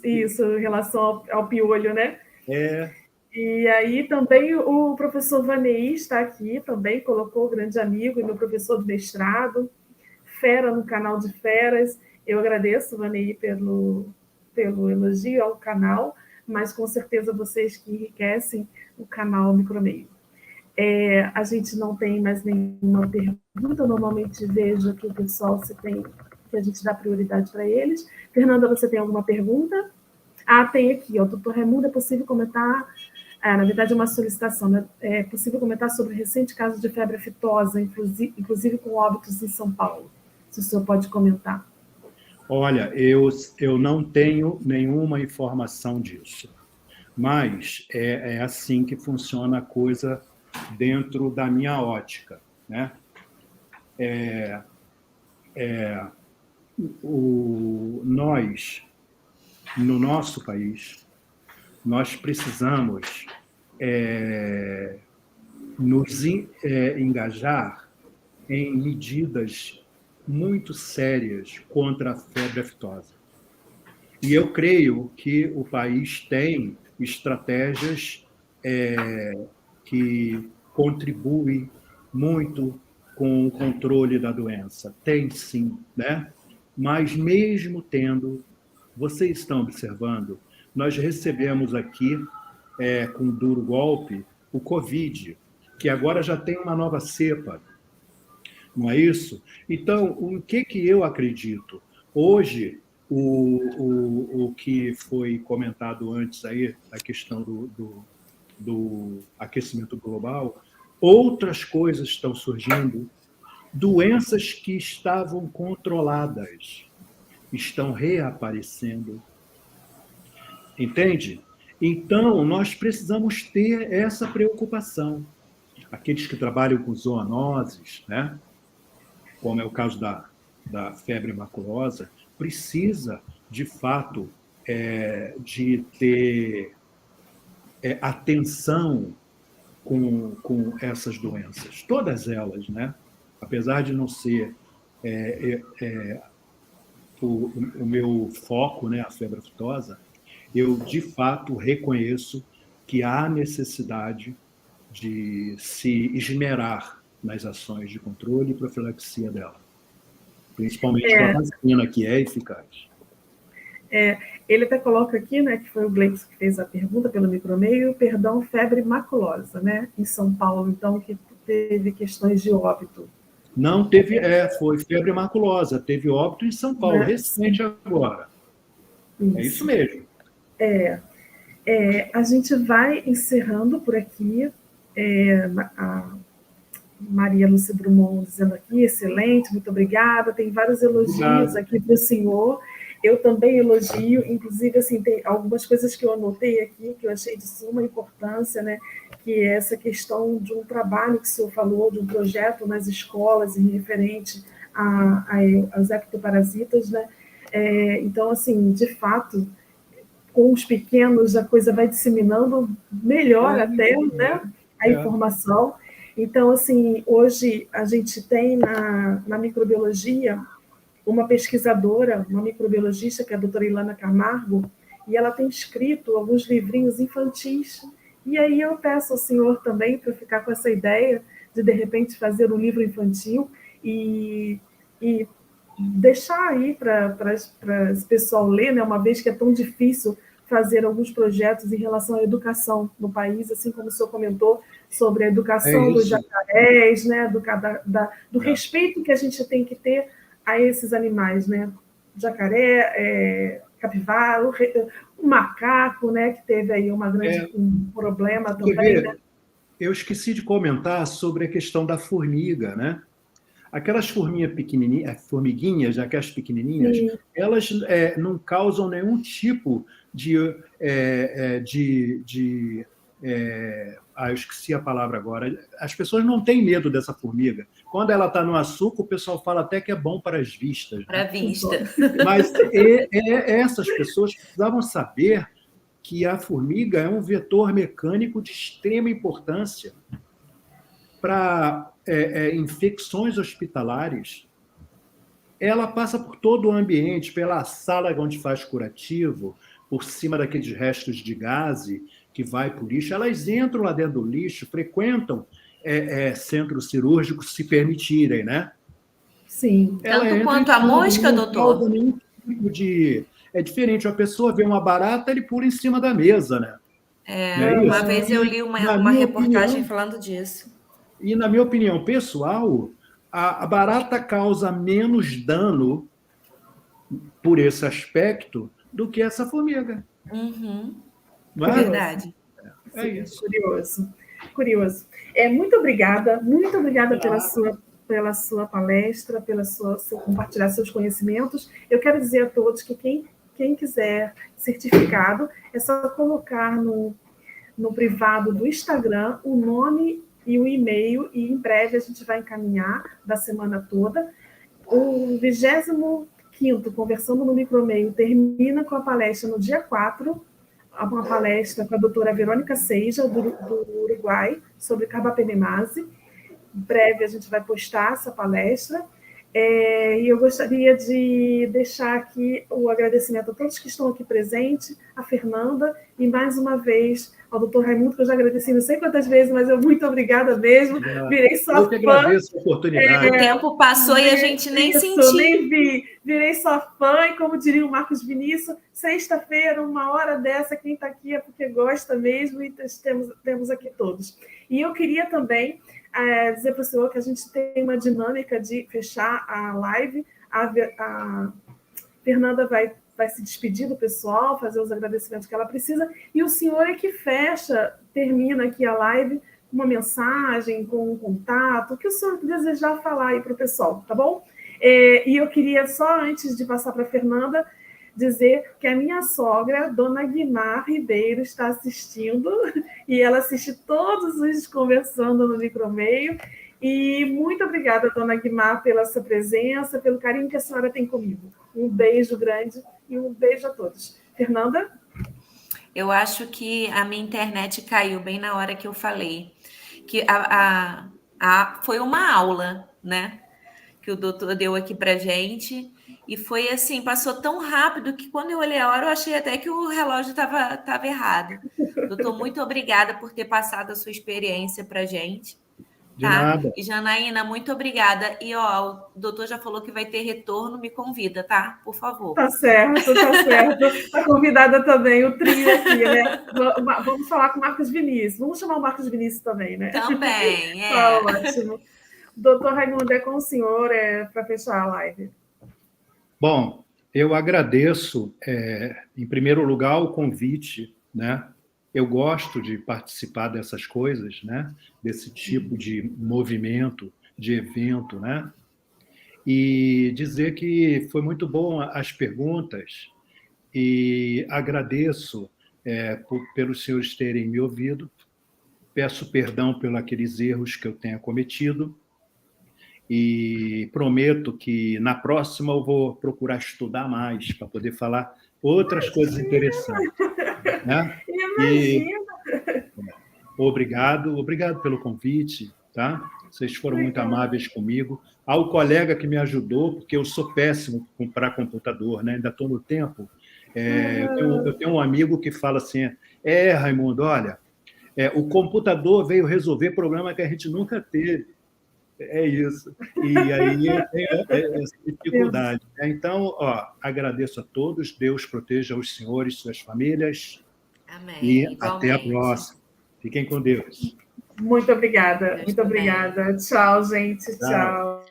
Isso, em relação ao piolho, né? É, E aí também o professor Vanei está aqui, também colocou, grande amigo e meu professor de mestrado, fera no canal de feras. Eu agradeço, Vanei, pelo elogio ao canal, mas com certeza vocês que enriquecem o canal Micromeio. A gente não tem mais nenhuma pergunta, eu normalmente vejo que o pessoal se tem, que a gente dá prioridade para eles. Fernanda, você tem alguma pergunta? Tem aqui, ó, doutor Raimundo, é possível comentar, na verdade é uma solicitação, né? É possível comentar sobre o recente caso de febre aftosa, inclusive com óbitos em São Paulo, se o senhor pode comentar. Olha, eu não tenho nenhuma informação disso, mas é assim que funciona a coisa dentro da minha ótica, né? Nós, no nosso país, nós precisamos nos engajar em medidas muito sérias contra a febre aftosa. E eu creio que o país tem estratégias que contribuem muito com o controle da doença. Tem sim, né? Mas mesmo tendo, vocês estão observando, nós recebemos aqui, com duro golpe, o Covid, que agora já tem uma nova cepa, não é isso? Então, o que eu acredito? Hoje, o que foi comentado antes aí, a questão do aquecimento global, outras coisas estão surgindo, doenças que estavam controladas estão reaparecendo. Entende? Então, nós precisamos ter essa preocupação. Aqueles que trabalham com zoonoses, né? Como é o caso da febre maculosa, precisa, de fato, de ter atenção com essas doenças. Todas elas, né? Apesar de não ser o meu foco, né, a febre aftosa, eu, de fato, reconheço que há necessidade de se esmerar nas ações de controle e profilaxia dela, principalmente com a vacina, que é eficaz. Ele até coloca aqui, né, que foi o Gleison que fez a pergunta pelo micromeio, perdão, febre maculosa, né, em São Paulo, então, que teve questões de óbito. Não teve, foi febre maculosa, teve óbito em São Paulo, recente agora. Isso. É isso mesmo. A gente vai encerrando por aqui. A Maria Lúcia Drummond dizendo aqui, excelente, muito obrigada. Tem vários elogios aqui para o senhor. Eu também elogio, inclusive, assim, tem algumas coisas que eu anotei aqui, que eu achei de suma importância, né? Que é essa questão de um trabalho que o senhor falou, de um projeto nas escolas em referente aos ectoparasitas, né? Então, assim, de fato, com os pequenos a coisa vai disseminando melhor até, né? A informação. Então, assim, hoje a gente tem na microbiologia uma pesquisadora, uma microbiologista, que é a doutora Ilana Camargo, e ela tem escrito alguns livrinhos infantis. E aí eu peço ao senhor também para ficar com essa ideia de repente, fazer um livro infantil e deixar aí para esse pessoal ler, né, uma vez que é tão difícil fazer alguns projetos em relação à educação no país, assim como o senhor comentou sobre a educação dos jacarés, né, do respeito que a gente tem que ter a esses animais, né? Jacaré, capivara, o macaco, né, que teve aí um problema também. Né? Eu esqueci de comentar sobre a questão da formiga, né? Aquelas formiguinhas, aquelas pequenininhas, sim, elas não causam nenhum tipo eu esqueci a palavra agora. As pessoas não têm medo dessa formiga. Quando ela está no açúcar, o pessoal fala até que é bom para as vistas. Para a vista. Mas essas pessoas precisavam saber que a formiga é um vetor mecânico de extrema importância para infecções hospitalares. Ela passa por todo o ambiente, pela sala onde faz curativo, por cima daqueles restos de gase que vai para o lixo. Elas entram lá dentro do lixo, frequentam centros cirúrgicos, se permitirem, né? Sim. Tanto quanto a mosca, doutor? É diferente. A pessoa vê uma barata, ele pula em cima da mesa, né? Uma vez eu li uma reportagem falando disso. E, na minha opinião pessoal, a barata causa menos dano por esse aspecto do que essa formiga. Não é verdade. É isso. Curioso. Muito obrigada pela sua palestra, seu compartilhar seus conhecimentos. Eu quero dizer a todos que quem quiser certificado, é só colocar no privado do Instagram o nome e o e-mail, e em breve a gente vai encaminhar da semana toda. O 25º Conversando no Micromeio termina com a palestra no dia 4, uma palestra com a doutora Verônica Seija, do Uruguai, sobre carbapenemase. Em breve a gente vai postar essa palestra. E eu gostaria de deixar aqui o agradecimento a todos que estão aqui presentes, a Fernanda, e mais uma vez ao doutor Raimundo, que eu já agradeci não sei quantas vezes, mas eu muito obrigada mesmo. Virei sua fã. Eu que agradeço a oportunidade. O tempo passou e a gente nem sentiu. Nem vi. Virei sua fã, e como diria o Marcos Vinícius, sexta-feira, 1h dessa, quem está aqui é porque gosta mesmo, e temos aqui todos. E eu queria também dizer para o senhor que a gente tem uma dinâmica de fechar a live. A Fernanda vai se despedir do pessoal, fazer os agradecimentos que ela precisa, e o senhor é que termina aqui a live com uma mensagem, com um contato, o que o senhor desejar falar aí para o pessoal, tá bom? E eu queria, só antes de passar para a Fernanda, dizer que a minha sogra, dona Guimar Ribeiro, está assistindo, e ela assiste todos os Conversando no Micromeio. E muito obrigada, dona Guimar, pela sua presença, pelo carinho que a senhora tem comigo. Um beijo grande e um beijo a todos. Fernanda? Eu acho que a minha internet caiu bem na hora que eu falei. Que foi uma aula, né? Que o doutor deu aqui pra gente. E foi assim, passou tão rápido que quando eu olhei a hora, eu achei até que o relógio estava errado. Doutor, muito obrigada por ter passado a sua experiência pra gente. De nada. E Janaína, muito obrigada. E o doutor já falou que vai ter retorno, me convida, tá? Por favor. Tá certo. Está convidada também, o trio aqui, né? Vamos falar com o Marcos Vinícius. Vamos chamar o Marcos Vinícius também, né? Também, Tá ótimo. Doutor Raimundo, é com o senhor para fechar a live. Bom, eu agradeço, em primeiro lugar, o convite, né? Eu gosto de participar dessas coisas, né? Desse tipo de movimento, de evento, né? E dizer que foi muito bom as perguntas, e agradeço pelos senhores terem me ouvido, peço perdão pelos aqueles erros que eu tenha cometido, e prometo que na próxima eu vou procurar estudar mais para poder falar outras coisas interessantes. Né? Obrigado pelo convite, tá? Vocês foram muito amáveis comigo. Ao colega que me ajudou, porque eu sou péssimo para computador, né? Ainda estou no tempo. Eu tenho um amigo que fala assim: Raimundo, olha, o computador veio resolver problema que a gente nunca teve. É isso. E aí tem essa dificuldade. Então, agradeço a todos. Deus proteja os senhores, suas famílias. Amém. E igualmente. Até a próxima. Fiquem com Deus. Muito obrigada. Tchau, gente. Tchau.